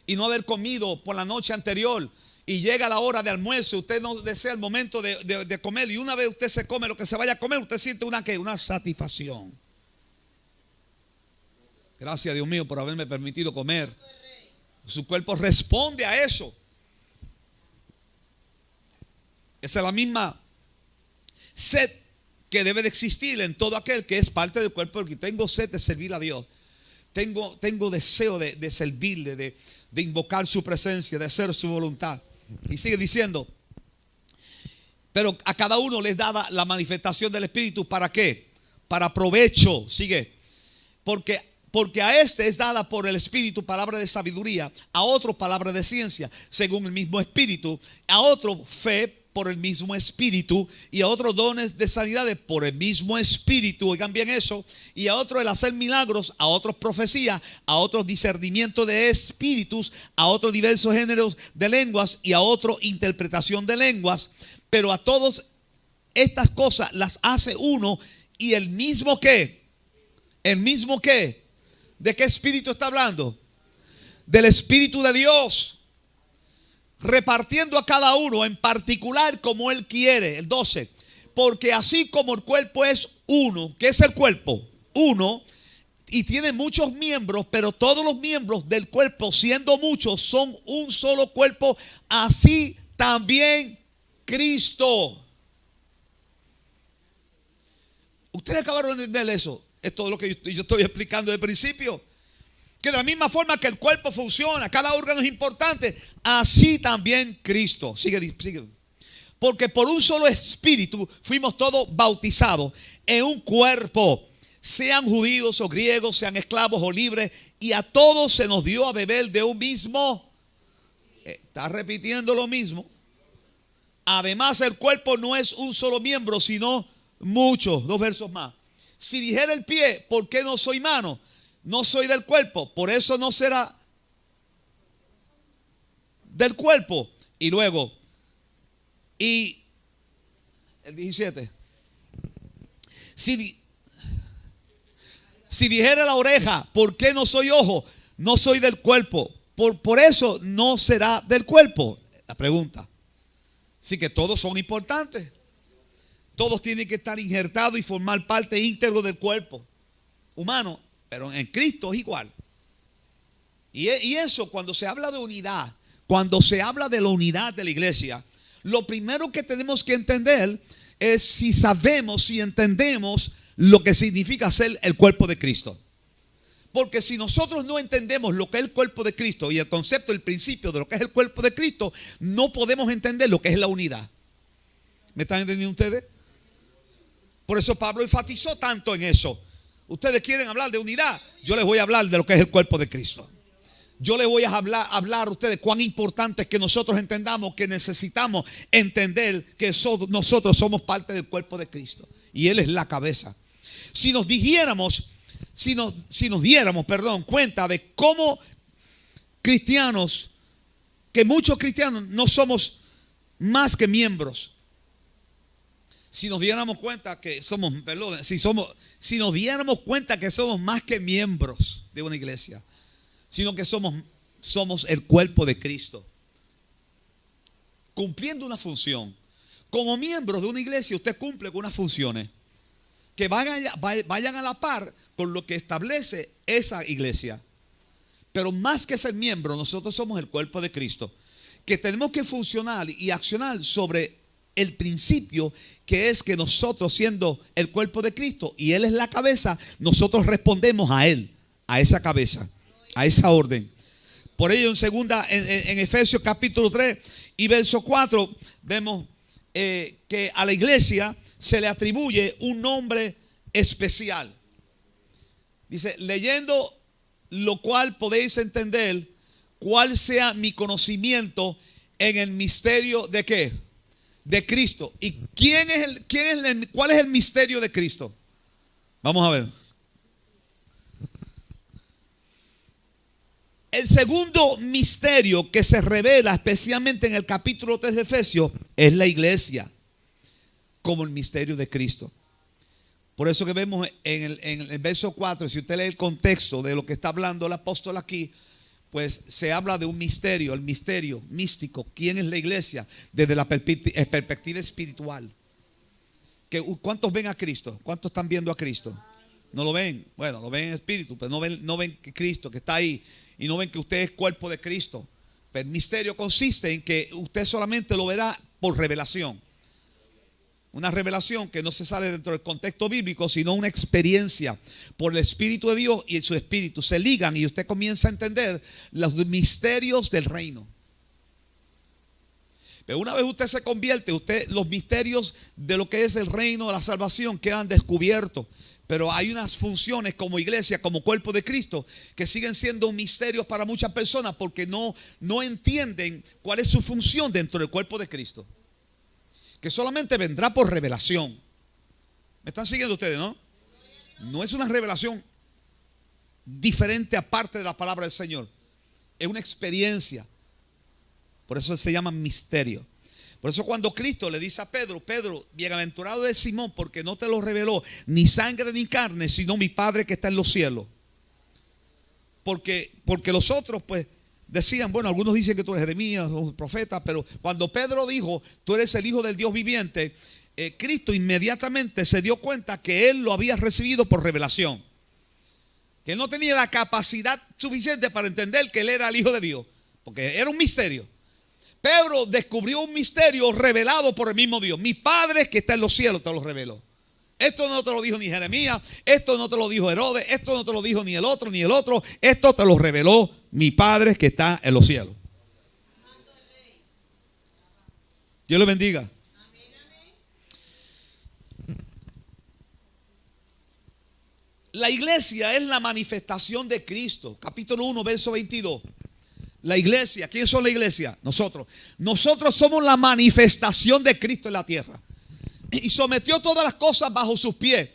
y no haber comido por la noche anterior. Y llega la hora de almuerzo, usted no desea el momento de comer. Y una vez usted se come lo que se vaya a comer, usted siente una satisfacción. Gracias, Dios mío, por haberme permitido comer. Su cuerpo responde a eso. Esa es la misma sed que debe de existir en todo aquel que es parte del cuerpo. Porque tengo sed de servir a Dios. Tengo deseo de servirle, de invocar su presencia, de hacer su voluntad. Y sigue diciendo, pero a cada uno les da la manifestación del Espíritu. ¿Para qué? Para provecho. Sigue. Porque Porque a este es dada por el Espíritu palabra de sabiduría, a otro palabra de ciencia, según el mismo Espíritu, a otro fe por el mismo Espíritu, y a otros dones de sanidades por el mismo Espíritu, oigan bien eso, y a otro el hacer milagros, a otros profecía, a otros discernimiento de espíritus, a otros diversos géneros de lenguas y a otro interpretación de lenguas. Pero a todos estas cosas las hace uno y el mismo que, ¿de qué espíritu está hablando? Del Espíritu de Dios, repartiendo a cada uno en particular como Él quiere. El 12, porque así como el cuerpo es uno, ¿qué es el cuerpo? Uno, y tiene muchos miembros, pero todos los miembros del cuerpo, siendo muchos, son un solo cuerpo, así también Cristo. Ustedes acabaron de entender eso. Es todo lo que yo estoy explicando desde el principio. Que de la misma forma que el cuerpo funciona, cada órgano es importante, así también Cristo. Sigue. Porque por un solo espíritu fuimos todos bautizados en un cuerpo, sean judíos o griegos, sean esclavos o libres, y a todos se nos dio a beber de un mismo. Está repitiendo lo mismo. Además, el cuerpo no es un solo miembro, sino muchos. 2 versos más. Si dijera el pie, ¿por qué no soy mano? No soy del cuerpo, por eso no será del cuerpo. Y luego, y el 17. Si dijera la oreja, ¿por qué no soy ojo? No soy del cuerpo, por eso no será del cuerpo. La pregunta. Así que todos son importantes. Todos tienen que estar injertados y formar parte íntegro del cuerpo humano. Pero en Cristo es igual. Y eso, cuando se habla de unidad, cuando se habla de la unidad de la iglesia, lo primero que tenemos que entender es si sabemos, si entendemos lo que significa ser el cuerpo de Cristo. Porque si nosotros no entendemos lo que es el cuerpo de Cristo y el concepto, el principio de lo que es el cuerpo de Cristo, no podemos entender lo que es la unidad. ¿Me están entendiendo ustedes? Por eso Pablo enfatizó tanto en eso. Ustedes quieren hablar de unidad, yo les voy a hablar de lo que es el cuerpo de Cristo. Yo les voy a hablar a ustedes cuán importante es que nosotros entendamos que necesitamos entender que nosotros somos parte del cuerpo de Cristo y Él es la cabeza. Si nos diéramos cuenta de cómo cristianos, que muchos cristianos no somos más que miembros. Si nos diéramos cuenta que somos, si nos diéramos cuenta que somos más que miembros de una iglesia, sino que somos el cuerpo de Cristo, cumpliendo una función. Como miembros de una iglesia, usted cumple con unas funciones que vayan a la par con lo que establece esa iglesia. Pero más que ser miembro, nosotros somos el cuerpo de Cristo, que tenemos que funcionar y accionar sobre el principio, que es que nosotros, siendo el cuerpo de Cristo y Él es la cabeza, nosotros respondemos a Él, a esa cabeza, a esa orden. Por ello en Efesios capítulo 3 y verso 4 vemos que a la iglesia se le atribuye un nombre especial. Dice, leyendo lo cual podéis entender cuál sea mi conocimiento en el misterio de ¿qué? De Cristo. ¿Y cuál es el misterio de Cristo? Vamos a ver. El segundo misterio que se revela especialmente en el capítulo 3 de Efesios es la iglesia como el misterio de Cristo. Por eso que vemos en el verso 4, si usted lee el contexto de lo que está hablando el apóstol aquí, pues se habla de un misterio, el misterio místico. ¿Quién es la iglesia? Desde la perspectiva espiritual. ¿Cuántos ven a Cristo? ¿Cuántos están viendo a Cristo? ¿No lo ven? Bueno, lo ven en espíritu, pero no ven que Cristo que está ahí. Y no ven que usted es cuerpo de Cristo. Pero el misterio consiste en que usted solamente lo verá por revelación. Una revelación que no se sale dentro del contexto bíblico, sino una experiencia por el Espíritu de Dios y su Espíritu. Se ligan y usted comienza a entender los misterios del reino. Pero una vez usted se convierte, los misterios de lo que es el reino de la salvación quedan descubiertos. Pero hay unas funciones como iglesia, como cuerpo de Cristo, que siguen siendo misterios para muchas personas porque no entienden cuál es su función dentro del cuerpo de Cristo. Que solamente vendrá por revelación. ¿Me están siguiendo ustedes, no? No es una revelación diferente aparte de la palabra del Señor. Es una experiencia. Por eso se llama misterio. Por eso cuando Cristo le dice a Pedro, Pedro, bienaventurado es Simón, porque no te lo reveló ni sangre ni carne, sino mi Padre que está en los cielos. Porque los otros pues decían, bueno, algunos dicen que tú eres Jeremías o profeta, pero cuando Pedro dijo, tú eres el Hijo del Dios viviente, Cristo inmediatamente se dio cuenta que él lo había recibido por revelación. Que él no tenía la capacidad suficiente para entender que él era el Hijo de Dios, porque era un misterio. Pedro descubrió un misterio revelado por el mismo Dios. Mi Padre que está en los cielos te lo reveló. Esto no te lo dijo ni Jeremías, esto no te lo dijo Herodes, esto no te lo dijo ni el otro, esto te lo reveló mi Padre que está en los cielos. Dios lo bendiga. La iglesia es la manifestación de Cristo. Capítulo 1, verso 22. La iglesia, ¿quién son la iglesia? Nosotros. Nosotros somos la manifestación de Cristo en la tierra. Y sometió todas las cosas bajo sus pies.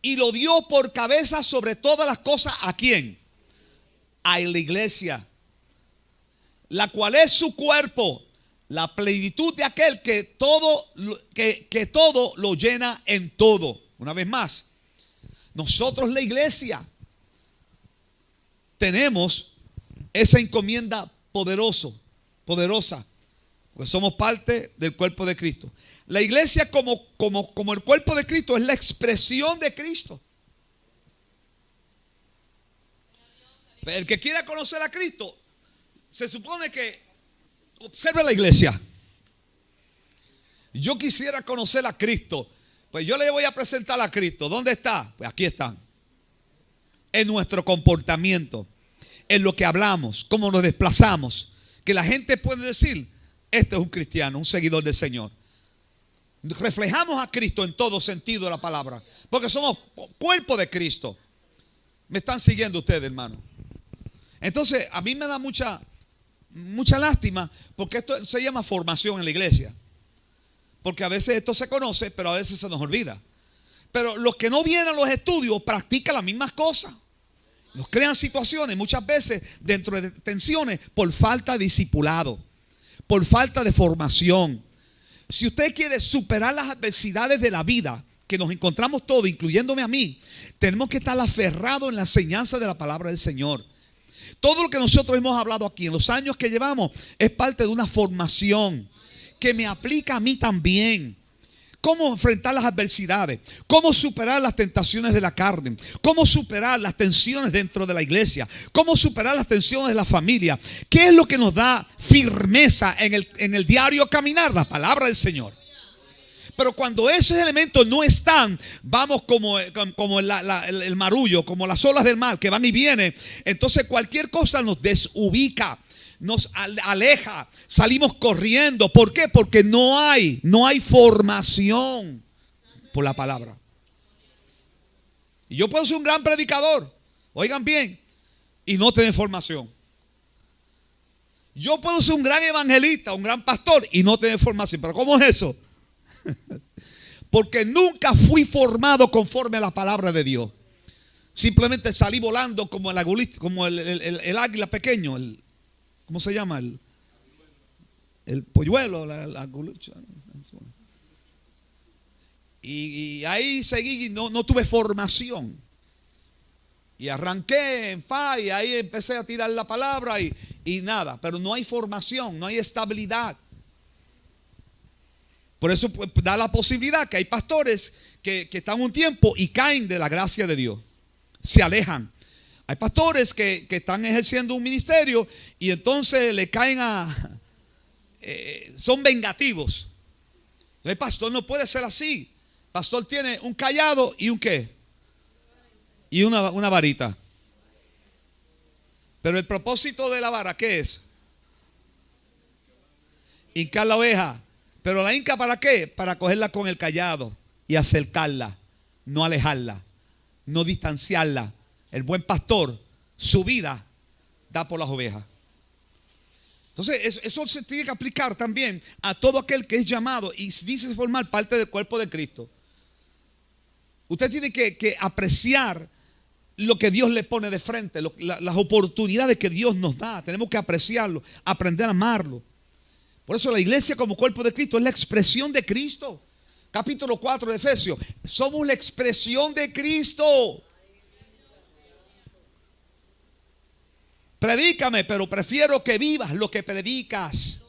Y lo dio por cabeza sobre todas las cosas. ¿A quién? A la iglesia. La cual es su cuerpo. La plenitud de aquel que todo lo llena en todo. Una vez más. Nosotros la iglesia tenemos esa encomienda poderosa, porque somos parte del cuerpo de Cristo. La iglesia como el cuerpo de Cristo es la expresión de Cristo. El que quiera conocer a Cristo, se supone que observe la iglesia. Yo quisiera conocer a Cristo, pues yo le voy a presentar a Cristo. ¿Dónde está? Pues aquí están. En nuestro comportamiento, en lo que hablamos, cómo nos desplazamos, que la gente puede decir, este es un cristiano, un seguidor del Señor. Reflejamos a Cristo en todo sentido de la palabra, porque somos cuerpo de Cristo. ¿Me están siguiendo ustedes, hermano? Entonces, a mí me da mucha lástima, porque esto se llama formación en la iglesia. Porque a veces esto se conoce, pero a veces se nos olvida. Pero los que no vienen a los estudios practican las mismas cosas. Nos crean situaciones muchas veces dentro de tensiones por falta de discipulado, por falta de formación. Si usted quiere superar las adversidades de la vida, que nos encontramos todos, incluyéndome a mí, tenemos que estar aferrados en la enseñanza de la palabra del Señor. Todo lo que nosotros hemos hablado aquí en los años que llevamos es parte de una formación que me aplica a mí también. Cómo enfrentar las adversidades, cómo superar las tentaciones de la carne, cómo superar las tensiones dentro de la iglesia, cómo superar las tensiones de la familia. ¿Qué es lo que nos da firmeza en el diario caminar? La palabra del Señor. Pero cuando esos elementos no están, vamos como el marullo, como las olas del mar que van y vienen. Entonces cualquier cosa nos desubica, nos aleja, salimos corriendo. ¿Por qué? Porque no hay formación por la palabra. Y yo puedo ser un gran predicador, oigan bien, y no tener formación. Yo puedo ser un gran evangelista, un gran pastor y no tener formación. ¿Pero cómo es eso? Porque nunca fui formado conforme a la palabra de Dios. Simplemente salí volando como el águila pequeño, ¿cómo se llama? El polluelo, la agulucha. Y ahí seguí, no tuve formación. Y arranqué en fa y ahí empecé a tirar la palabra y nada. Pero no hay formación, no hay estabilidad. Por eso pues, da la posibilidad que hay pastores que están un tiempo y caen de la gracia de Dios. Se alejan. Hay pastores que están ejerciendo un ministerio y entonces le caen son vengativos. El pastor no puede ser así. El pastor tiene un cayado y un ¿qué? Y una varita. Pero el propósito de la vara, ¿qué es? Hincar la oveja. Pero la hinca ¿para qué? Para cogerla con el cayado y acercarla, no alejarla. no distanciarla. El buen pastor, su vida da por las ovejas. Entonces, eso se tiene que aplicar también a todo aquel que es llamado y dice formar parte del cuerpo de Cristo. Usted tiene que apreciar lo que Dios le pone de frente, las oportunidades que Dios nos da. Tenemos que apreciarlo, aprender a amarlo. Por eso la iglesia como cuerpo de Cristo es la expresión de Cristo. Capítulo 4 de Efesios. Somos la expresión de Cristo. Predícame, pero prefiero que vivas lo que predicas.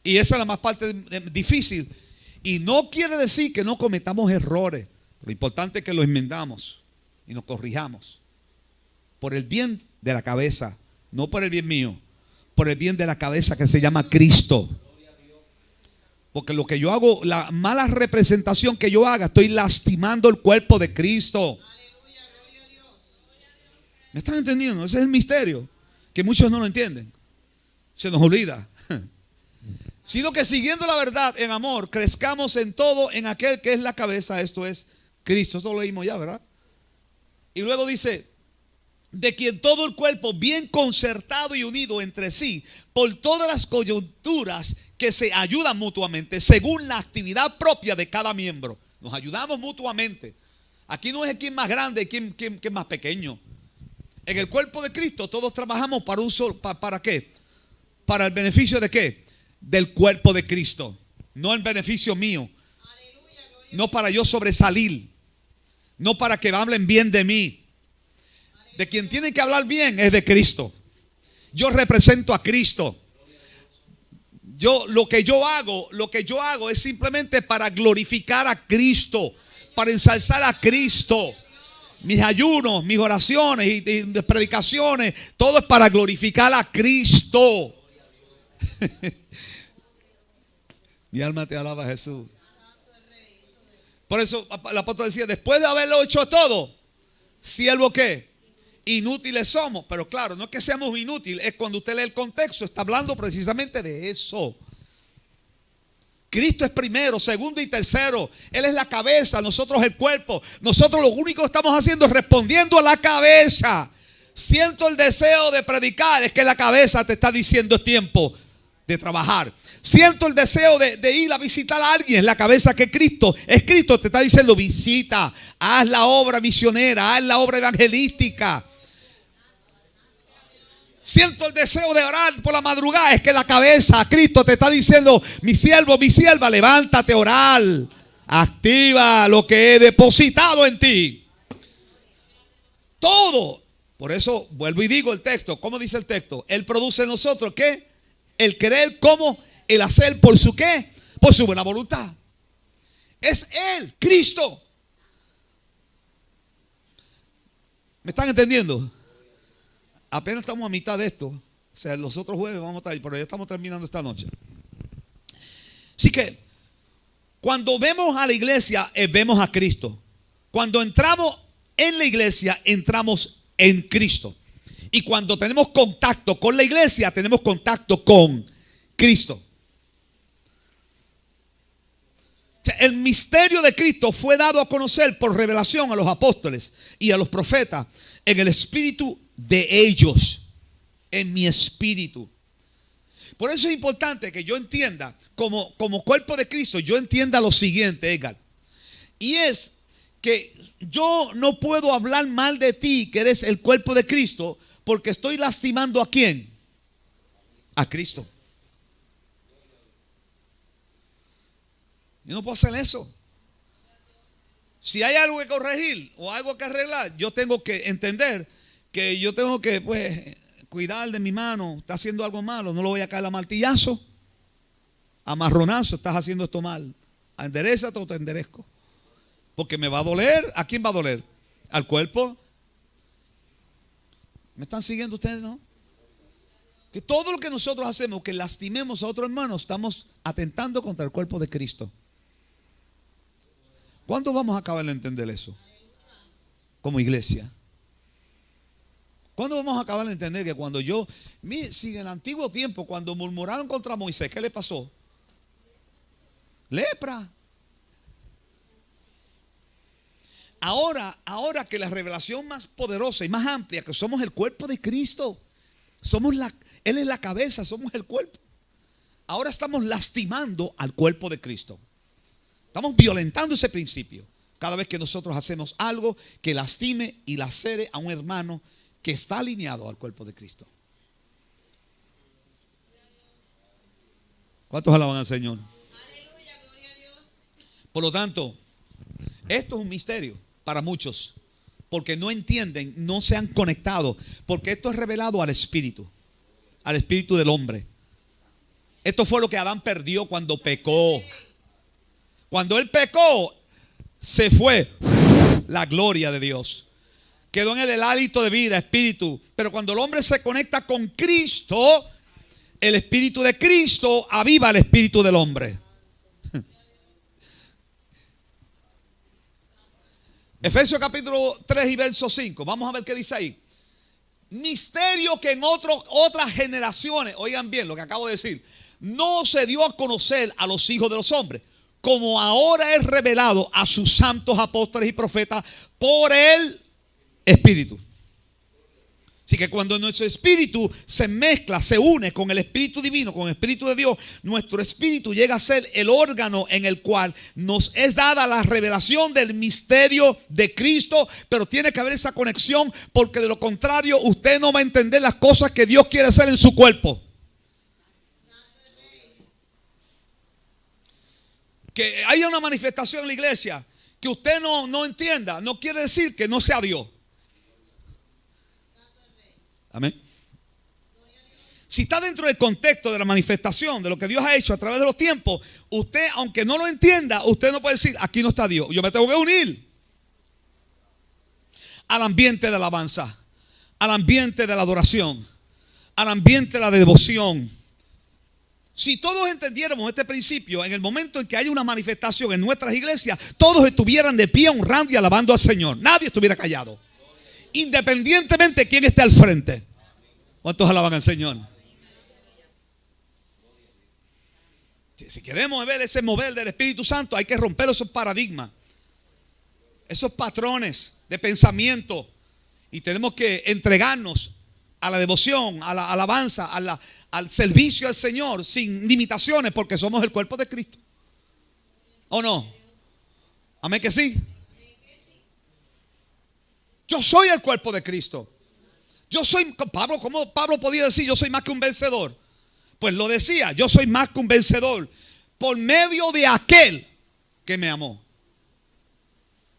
Y esa es la más parte difícil. Y no quiere decir que no cometamos errores. Lo importante es que lo enmendamos y nos corrijamos. Por el bien de la cabeza, no por el bien mío. Por el bien de la cabeza que se llama Cristo. Porque lo que yo hago, la mala representación que yo haga, estoy lastimando el cuerpo de Cristo. ¿Me están entendiendo? Ese es el misterio que muchos no lo entienden. Se nos olvida. Sino que siguiendo la verdad en amor, crezcamos en todo en aquel que es la cabeza, esto es Cristo. Esto lo leímos ya, ¿verdad? Y luego dice, de quien todo el cuerpo bien concertado y unido entre sí, por todas las coyunturas que se ayudan mutuamente, según la actividad propia de cada miembro. Nos ayudamos mutuamente. Aquí no es quién más grande y quién más pequeño. En el cuerpo de Cristo todos trabajamos para un solo, ¿para qué? Para el beneficio de qué? Del cuerpo de Cristo. No el beneficio mío. No para yo sobresalir. No para que hablen bien de mí. De quien tiene que hablar bien es de Cristo. Yo represento a Cristo. Lo que yo hago es simplemente para glorificar a Cristo, para ensalzar a Cristo. Mis ayunos, mis oraciones y predicaciones, todo es para glorificar a Cristo. Mi alma te alaba, Jesús. Por eso el apóstol decía, después de haberlo hecho todo, siervo ¿qué? Inútiles somos. Pero claro, no es que seamos inútiles, es cuando usted lee el contexto, está hablando precisamente de eso. Cristo es primero, segundo y tercero. Él es la cabeza, nosotros el cuerpo. Nosotros lo único que estamos haciendo es respondiendo a la cabeza. Siento el deseo de predicar, es que la cabeza te está diciendo es tiempo de trabajar. Siento el deseo de ir a visitar a alguien, la cabeza que Cristo te está diciendo visita, haz la obra misionera, haz la obra evangelística. Siento el deseo de orar por la madrugada, es que la cabeza, Cristo te está diciendo, mi siervo, mi sierva, levántate a orar, activa lo que he depositado en ti. Todo. Por eso vuelvo y digo el texto, ¿cómo dice el texto? Él produce en nosotros, ¿qué? El querer, ¿cómo? El hacer por su ¿qué? Por su buena voluntad. Es Él, Cristo. ¿Me están entendiendo? Apenas estamos a mitad de esto. O sea, los otros jueves vamos a estar ahí, pero ya estamos terminando esta noche. Así que, cuando vemos a la iglesia, vemos a Cristo. Cuando entramos en la iglesia, entramos en Cristo. Y cuando tenemos contacto con la iglesia, tenemos contacto con Cristo. El misterio de Cristo fue dado a conocer por revelación a los apóstoles y a los profetas en el espíritu de ellos, en mi espíritu. Por eso es importante que yo entienda, como cuerpo de Cristo, yo entienda lo siguiente, Edgar. Y es que yo no puedo hablar mal de ti, que eres el cuerpo de Cristo, porque estoy lastimando ¿a quién? A Cristo. Yo no puedo hacer eso. Si hay algo que corregir o algo que arreglar, yo tengo que entender que yo tengo que cuidar de mi mano. Está haciendo algo malo, no lo voy a caer a martillazo, a marronazo. Estás haciendo esto mal, enderezate o te enderezco, porque me va a doler. ¿A quién va a doler? Al cuerpo. ¿Me están siguiendo ustedes, no? Que todo lo que nosotros hacemos, que lastimemos a otro hermano, estamos atentando contra el cuerpo de Cristo. ¿Cuándo vamos a acabar de entender eso? Como iglesia. ¿Cuándo vamos a acabar de entender que cuando si en el antiguo tiempo, cuando murmuraron contra Moisés, ¿qué le pasó? Lepra. Ahora que la revelación más poderosa y más amplia, que somos el cuerpo de Cristo, Él es la cabeza, somos el cuerpo. Ahora estamos lastimando al cuerpo de Cristo. Estamos violentando ese principio cada vez que nosotros hacemos algo que lastime y lacere a un hermano que está alineado al cuerpo de Cristo. ¿Cuántos alaban al Señor? Aleluya, gloria a Dios. Por lo tanto, esto es un misterio para muchos, porque no entienden, no se han conectado, porque esto es revelado al espíritu del hombre. Esto fue lo que Adán perdió cuando pecó. Cuando él pecó, se fue la gloria de Dios. Quedó en él el hálito de vida, espíritu. Pero cuando el hombre se conecta con Cristo, el espíritu de Cristo aviva el espíritu del hombre. Efesios capítulo 3 y verso 5. Vamos a ver qué dice ahí. Misterio que en otras generaciones, oigan bien lo que acabo de decir, no se dio a conocer a los hijos de los hombres, como ahora es revelado a sus santos apóstoles y profetas por el Espíritu. Así que cuando nuestro espíritu se mezcla, se une con el Espíritu Divino, con el Espíritu de Dios, nuestro espíritu llega a ser el órgano en el cual nos es dada la revelación del misterio de Cristo. Pero tiene que haber esa conexión, porque de lo contrario usted no va a entender las cosas que Dios quiere hacer en su cuerpo. Que haya una manifestación en la iglesia que usted no entienda, no quiere decir que no sea Dios. Amén. Si está dentro del contexto de la manifestación de lo que Dios ha hecho a través de los tiempos, usted, aunque no lo entienda, usted no puede decir, aquí no está Dios. Yo me tengo que unir al ambiente de alabanza, al ambiente de la adoración, al ambiente de la devoción. Si todos entendiéramos este principio, en el momento en que haya una manifestación en nuestras iglesias, todos estuvieran de pie honrando y alabando al Señor. Nadie estuviera callado, independientemente de quién esté al frente. ¿Cuántos alaban al Señor? Si queremos ver ese mover del Espíritu Santo, hay que romper esos paradigmas, esos patrones de pensamiento, y tenemos que entregarnos a la devoción, a la alabanza, al servicio al Señor sin limitaciones, porque somos el cuerpo de Cristo. ¿O no? Amén que sí. Yo soy el cuerpo de Cristo. Yo soy Pablo. ¿Cómo Pablo podía decir yo soy más que un vencedor? Pues lo decía, yo soy más que un vencedor por medio de aquel que me amó.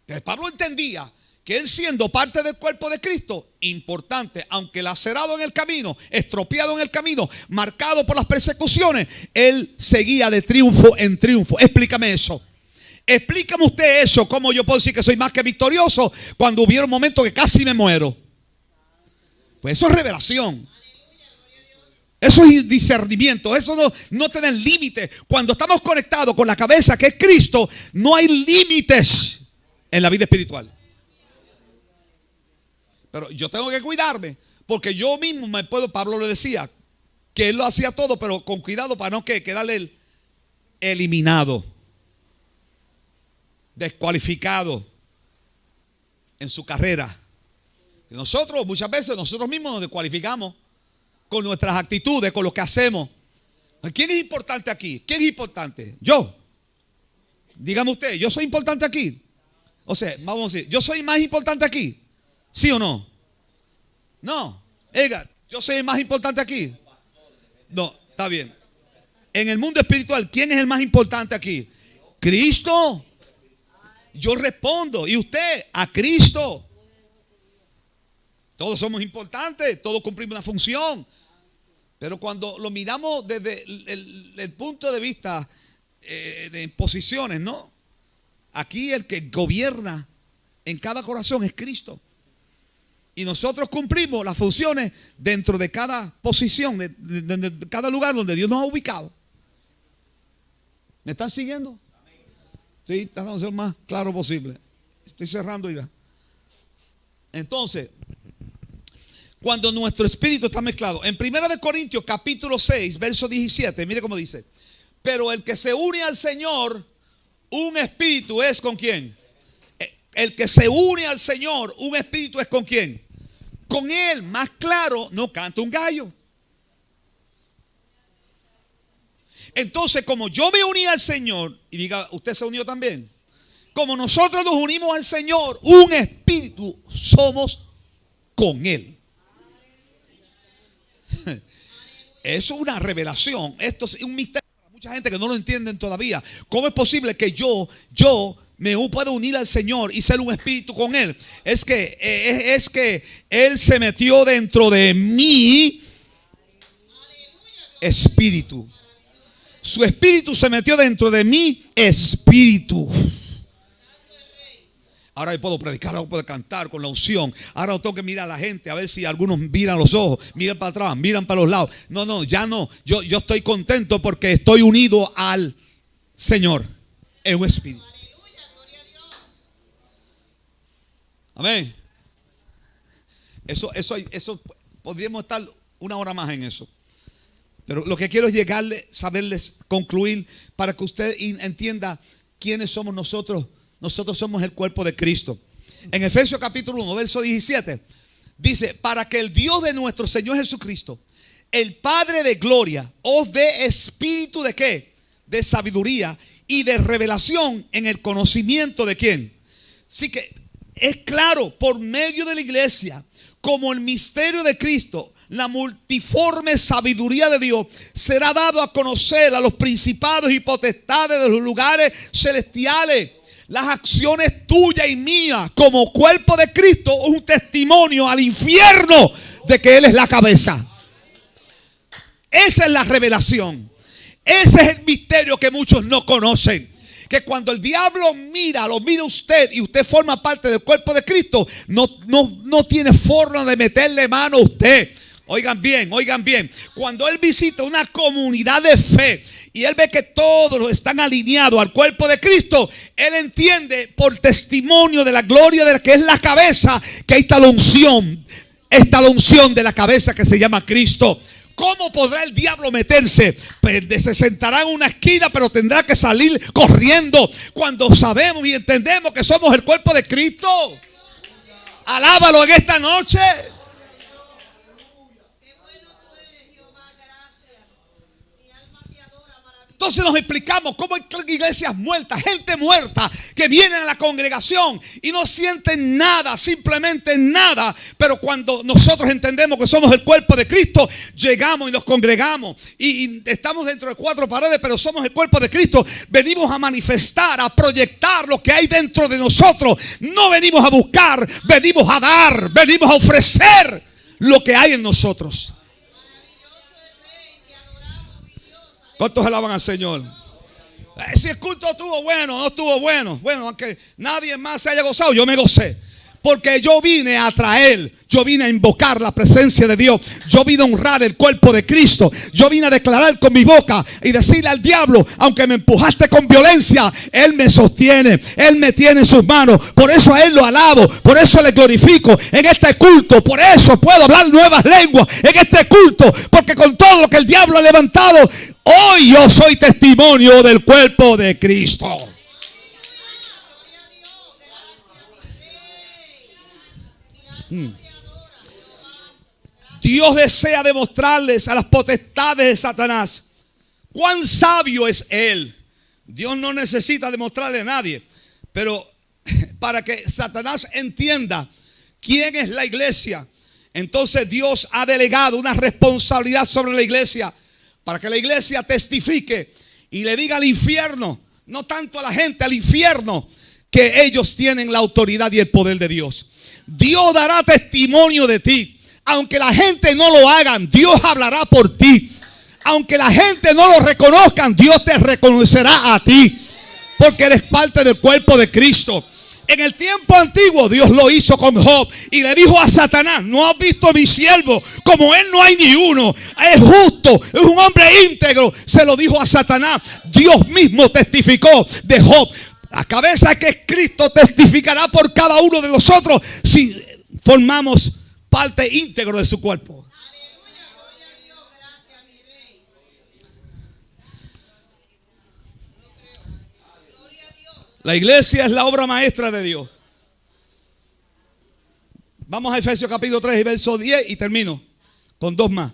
Entonces Pablo entendía que él, siendo parte del cuerpo de Cristo, importante, aunque lacerado en el camino, estropeado en el camino, marcado por las persecuciones, él seguía de triunfo en triunfo. Explícame eso. Explícame usted eso. ¿Cómo yo puedo decir que soy más que victorioso cuando hubiera un momento que casi me muero? Pues eso es revelación. Eso es discernimiento. Eso no tiene límites. Cuando estamos conectados con la cabeza que es Cristo, no hay límites en la vida espiritual. Pero yo tengo que cuidarme, porque yo mismo me puedo, Pablo le decía, que él lo hacía todo, pero con cuidado para no quedarle eliminado, descualificado en su carrera. Nosotros, muchas veces, nosotros mismos nos descualificamos con nuestras actitudes, con lo que hacemos. ¿Quién es importante aquí? ¿Quién es importante? Yo. Dígame usted, ¿yo soy importante aquí? O sea, vamos a decir, ¿yo soy más importante aquí? ¿Sí o no? No. Oiga, ¿yo soy el más importante aquí? No, está bien. En el mundo espiritual, ¿quién es el más importante aquí? Cristo. Yo respondo, ¿y usted? A Cristo. Todos somos importantes, todos cumplimos una función. Pero cuando lo miramos desde el punto de vista de posiciones, ¿no? Aquí el que gobierna en cada corazón es Cristo. Y nosotros cumplimos las funciones dentro de cada posición, de cada lugar donde Dios nos ha ubicado. ¿Me están siguiendo? Sí, tratando de ser más claro posible. Estoy cerrando ya. Entonces, cuando nuestro espíritu está mezclado, en 1 Corintios capítulo 6, verso 17, mire cómo dice: pero el que se une al Señor, un espíritu es ¿con quién? el que se une al Señor, un espíritu es ¿con quién? Con Él. Más claro, no canta un gallo. Entonces, como yo me uní al Señor, y diga, ¿usted se unió también? Como nosotros nos unimos al Señor, un espíritu somos con Él. Eso es una revelación. Esto es un misterio para mucha gente que no lo entienden todavía. ¿Cómo es posible que yo me pueda unir al Señor y ser un espíritu con Él? Es que Él se metió dentro de mi espíritu. Su espíritu se metió dentro de mi espíritu. Ahora yo puedo predicar, ahora puedo cantar con la unción. Ahora no tengo que mirar a la gente a ver si algunos miran los ojos, miran para atrás, miran para los lados. No, ya no. Yo estoy contento porque estoy unido al Señor en un espíritu. Amén. Eso podríamos estar una hora más en eso. Pero lo que quiero es llegarle, saberles, concluir para que usted entienda quiénes somos nosotros. Nosotros somos el cuerpo de Cristo. En Efesios capítulo 1, verso 17, dice, para que el Dios de nuestro Señor Jesucristo, el Padre de gloria, os dé espíritu de ¿qué? De sabiduría y de revelación en el conocimiento de ¿quién? Así que es claro, por medio de la iglesia, como el misterio de Cristo, la multiforme sabiduría de Dios será dado a conocer a los principados y potestades de los lugares celestiales. Las acciones tuyas y mías como cuerpo de Cristo es un testimonio al infierno de que Él es la cabeza. Esa es la revelación. Ese es el misterio que muchos no conocen. Que cuando el diablo lo mira usted y usted forma parte del cuerpo de Cristo, no tiene forma de meterle mano a usted. Oigan bien. Cuando él visita una comunidad de fe y él ve que todos están alineados al cuerpo de Cristo, él entiende por testimonio de la gloria de la que es la cabeza, que ahí está la unción. Está la unción de la cabeza que se llama Cristo. ¿Cómo podrá el diablo meterse? Pues se sentará en una esquina, pero tendrá que salir corriendo cuando sabemos y entendemos que somos el cuerpo de Cristo. Alábalo en esta noche. Entonces nos explicamos cómo hay iglesias muertas, gente muerta que vienen a la congregación y no sienten nada, simplemente nada. Pero cuando nosotros entendemos que somos el cuerpo de Cristo, llegamos y nos congregamos y estamos dentro de cuatro paredes, pero somos el cuerpo de Cristo. Venimos a manifestar, a proyectar lo que hay dentro de nosotros. No venimos a buscar, venimos a dar, venimos a ofrecer lo que hay en nosotros. ¿Cuántos alaban al Señor? Si el culto estuvo bueno, no estuvo bueno. Bueno, aunque nadie más se haya gozado, yo me gocé. Porque yo vine a traer, yo vine a invocar la presencia de Dios. Yo vine a honrar el cuerpo de Cristo. Yo vine a declarar con mi boca y decirle al diablo, aunque me empujaste con violencia, Él me sostiene, Él me tiene en sus manos. Por eso a Él lo alabo, por eso le glorifico en este culto. Por eso puedo hablar nuevas lenguas en este culto. Porque con todo lo que el diablo ha levantado, hoy yo soy testimonio del cuerpo de Cristo. Dios desea demostrarles a las potestades de Satanás cuán sabio es Él. Dios no necesita demostrarle a nadie, pero para que Satanás entienda quién es la iglesia, entonces Dios ha delegado una responsabilidad sobre la iglesia para que la iglesia testifique y le diga al infierno, no tanto a la gente, al infierno, que ellos tienen la autoridad y el poder de Dios. Dios dará testimonio de ti. Aunque la gente no lo haga, Dios hablará por ti. Aunque la gente no lo reconozca, Dios te reconocerá a ti. Porque eres parte del cuerpo de Cristo. En el tiempo antiguo Dios lo hizo con Job y le dijo a Satanás, no has visto a mi siervo, como él no hay ni uno, es justo, es un hombre íntegro. Se lo dijo a Satanás. Dios mismo testificó de Job. La cabeza que es Cristo testificará por cada uno de nosotros si formamos parte íntegro de su cuerpo. Aleluya, gloria a Dios, gracias mi rey. Gloria a Dios. La iglesia es la obra maestra de Dios. Vamos a Efesios capítulo 3 y verso 10 y termino con dos más.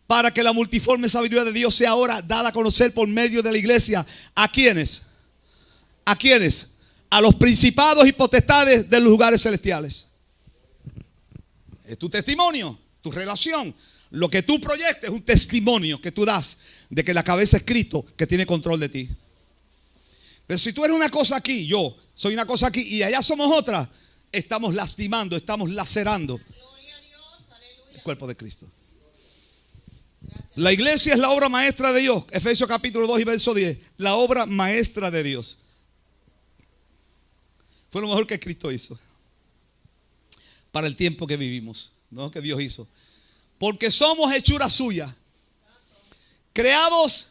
Para que la multiforme sabiduría de Dios sea ahora dada a conocer por medio de la iglesia. ¿A quiénes? ¿A quiénes? A los principados y potestades de los lugares celestiales. Es tu testimonio, tu relación. Lo que tú proyectes es un testimonio que tú das de que la cabeza es Cristo que tiene control de ti. Pero si tú eres una cosa aquí, yo soy una cosa aquí y allá somos otra, estamos lastimando, estamos lacerando el cuerpo de Cristo. La iglesia es la obra maestra de Dios. Efesios capítulo 2 y verso 10. La obra maestra de Dios. Fue lo mejor que Cristo hizo para el tiempo que vivimos, no que Dios hizo. Porque somos hechura suya, creados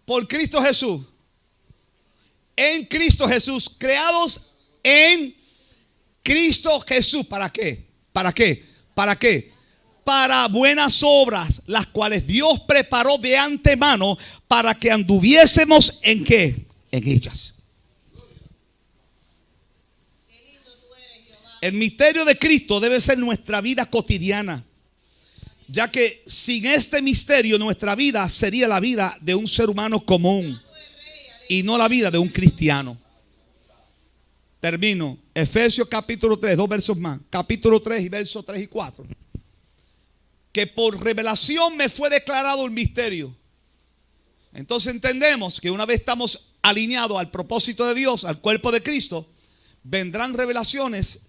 por Cristo Jesús, en Cristo Jesús, creados en Cristo Jesús. ¿Para qué? ¿Para qué? ¿Para qué? Para buenas obras, las cuales Dios preparó de antemano para que anduviésemos en ¿qué? En ellas. El misterio de Cristo debe ser nuestra vida cotidiana, ya que sin este misterio nuestra vida sería la vida de un ser humano común y no la vida de un cristiano. Termino. Efesios capítulo 3, dos versos más. Capítulo 3 y versos 3 y 4. Que por revelación me fue declarado el misterio. Entonces entendemos que una vez estamos alineados al propósito de Dios, al cuerpo de Cristo, vendrán revelaciones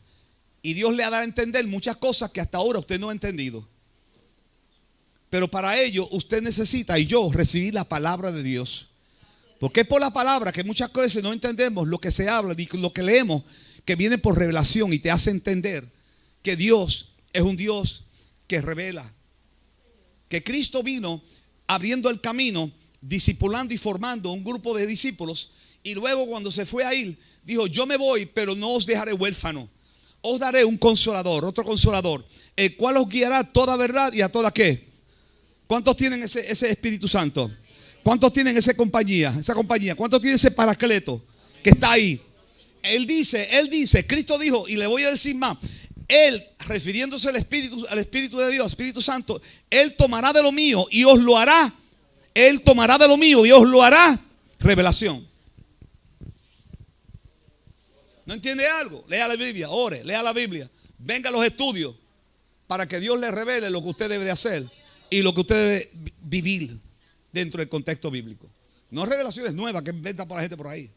y Dios le hará entender muchas cosas que hasta ahora usted no ha entendido. Pero para ello usted necesita, y yo, recibir la palabra de Dios. Porque es por la palabra que muchas veces no entendemos lo que se habla ni lo que leemos, que viene por revelación y te hace entender que Dios es un Dios que revela. Que Cristo vino abriendo el camino, discipulando y formando un grupo de discípulos. Y luego cuando se fue a ir, dijo: yo me voy, pero no os dejaré huérfano. Os daré un consolador, otro consolador, el cual os guiará a toda verdad y a toda ¿qué? ¿Cuántos tienen ese Espíritu Santo? ¿Cuántos tienen esa compañía? ¿Cuántos tienen ese Paracleto que está ahí? Él dice, Cristo dijo, y le voy a decir más. Él, refiriéndose al Espíritu de Dios, Espíritu Santo, Él tomará de lo mío y os lo hará. Él tomará de lo mío y os lo hará revelación. ¿No entiende algo? Lea la Biblia, ore, lea la Biblia. Venga a los estudios para que Dios le revele lo que usted debe de hacer y lo que usted debe vivir dentro del contexto bíblico. No revelaciones nuevas que inventan para la gente por ahí.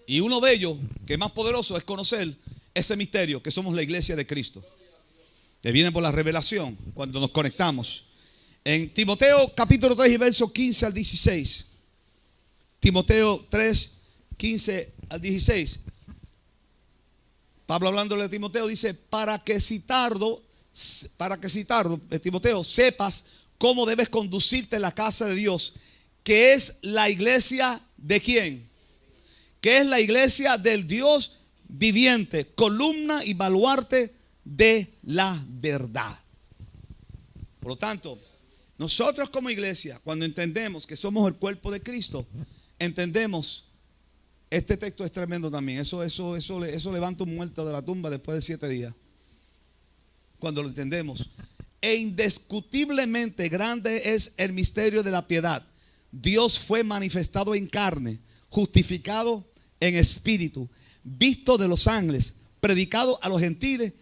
Y uno de ellos, que es más poderoso, es conocer ese misterio que somos la iglesia de Cristo, que viene por la revelación cuando nos conectamos. En Timoteo capítulo 3 y verso 15 al 16. Timoteo 3, 15 al 16. Pablo hablándole a Timoteo dice: para que si tardo, Timoteo, sepas cómo debes conducirte en la casa de Dios, que es la iglesia de ¿quién? Que es la iglesia del Dios viviente, columna y baluarte de la verdad. Por lo tanto, nosotros como iglesia, cuando entendemos que somos el cuerpo de Cristo, entendemos, este texto es tremendo también. Eso levanta un muerto de la tumba después de 7 días. Cuando lo entendemos. E indiscutiblemente grande es el misterio de la piedad. Dios fue manifestado en carne, justificado en espíritu, visto de los ángeles, predicado a los gentiles,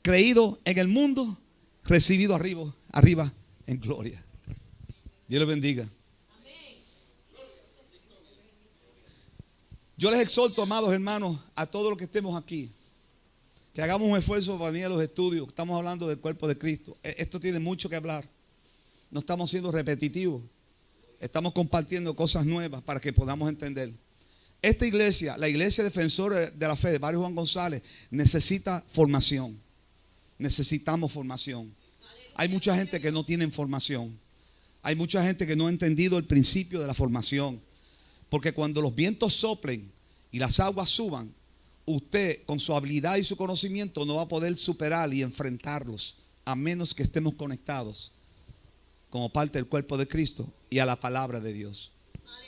creído en el mundo, recibido arriba en gloria. Dios les bendiga. Yo les exhorto, amados hermanos, a todos los que estemos aquí, que hagamos un esfuerzo para venir a los estudios. Estamos hablando del cuerpo de Cristo. Esto tiene mucho que hablar. No estamos siendo repetitivos. Estamos compartiendo cosas nuevas para que podamos entender. Esta iglesia, la iglesia defensora de la fe de Barrio Juan González, necesita formación. Necesitamos formación. Hay mucha gente que no tiene formación. Hay mucha gente que no ha entendido el principio de la formación. Porque cuando los vientos soplen y las aguas suban, usted con su habilidad y su conocimiento no va a poder superar y enfrentarlos, a menos que estemos conectados como parte del cuerpo de Cristo y a la palabra de Dios,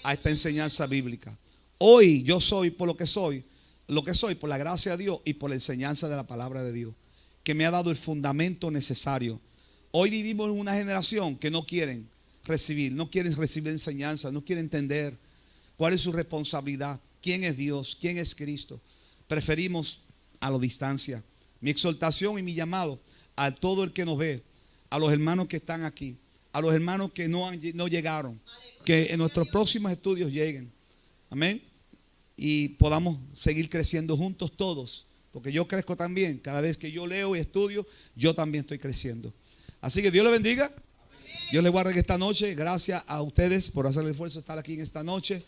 a esta enseñanza bíblica. Hoy yo soy por lo que soy, lo que soy por la gracia de Dios y por la enseñanza de la palabra de Dios, que me ha dado el fundamento necesario. Hoy vivimos en una generación que no quieren recibir enseñanza, no quieren entender cuál es su responsabilidad, quién es Dios, quién es Cristo. Preferimos a la distancia. Mi exhortación y mi llamado a todo el que nos ve, a los hermanos que están aquí, a los hermanos que no llegaron, que en nuestros próximos estudios lleguen. Amén. Y podamos seguir creciendo juntos todos, porque yo crezco también. Cada vez que yo leo y estudio, yo también estoy creciendo. Así que Dios le bendiga. Dios le guarde esta noche. Gracias a ustedes por hacer el esfuerzo de estar aquí en esta noche.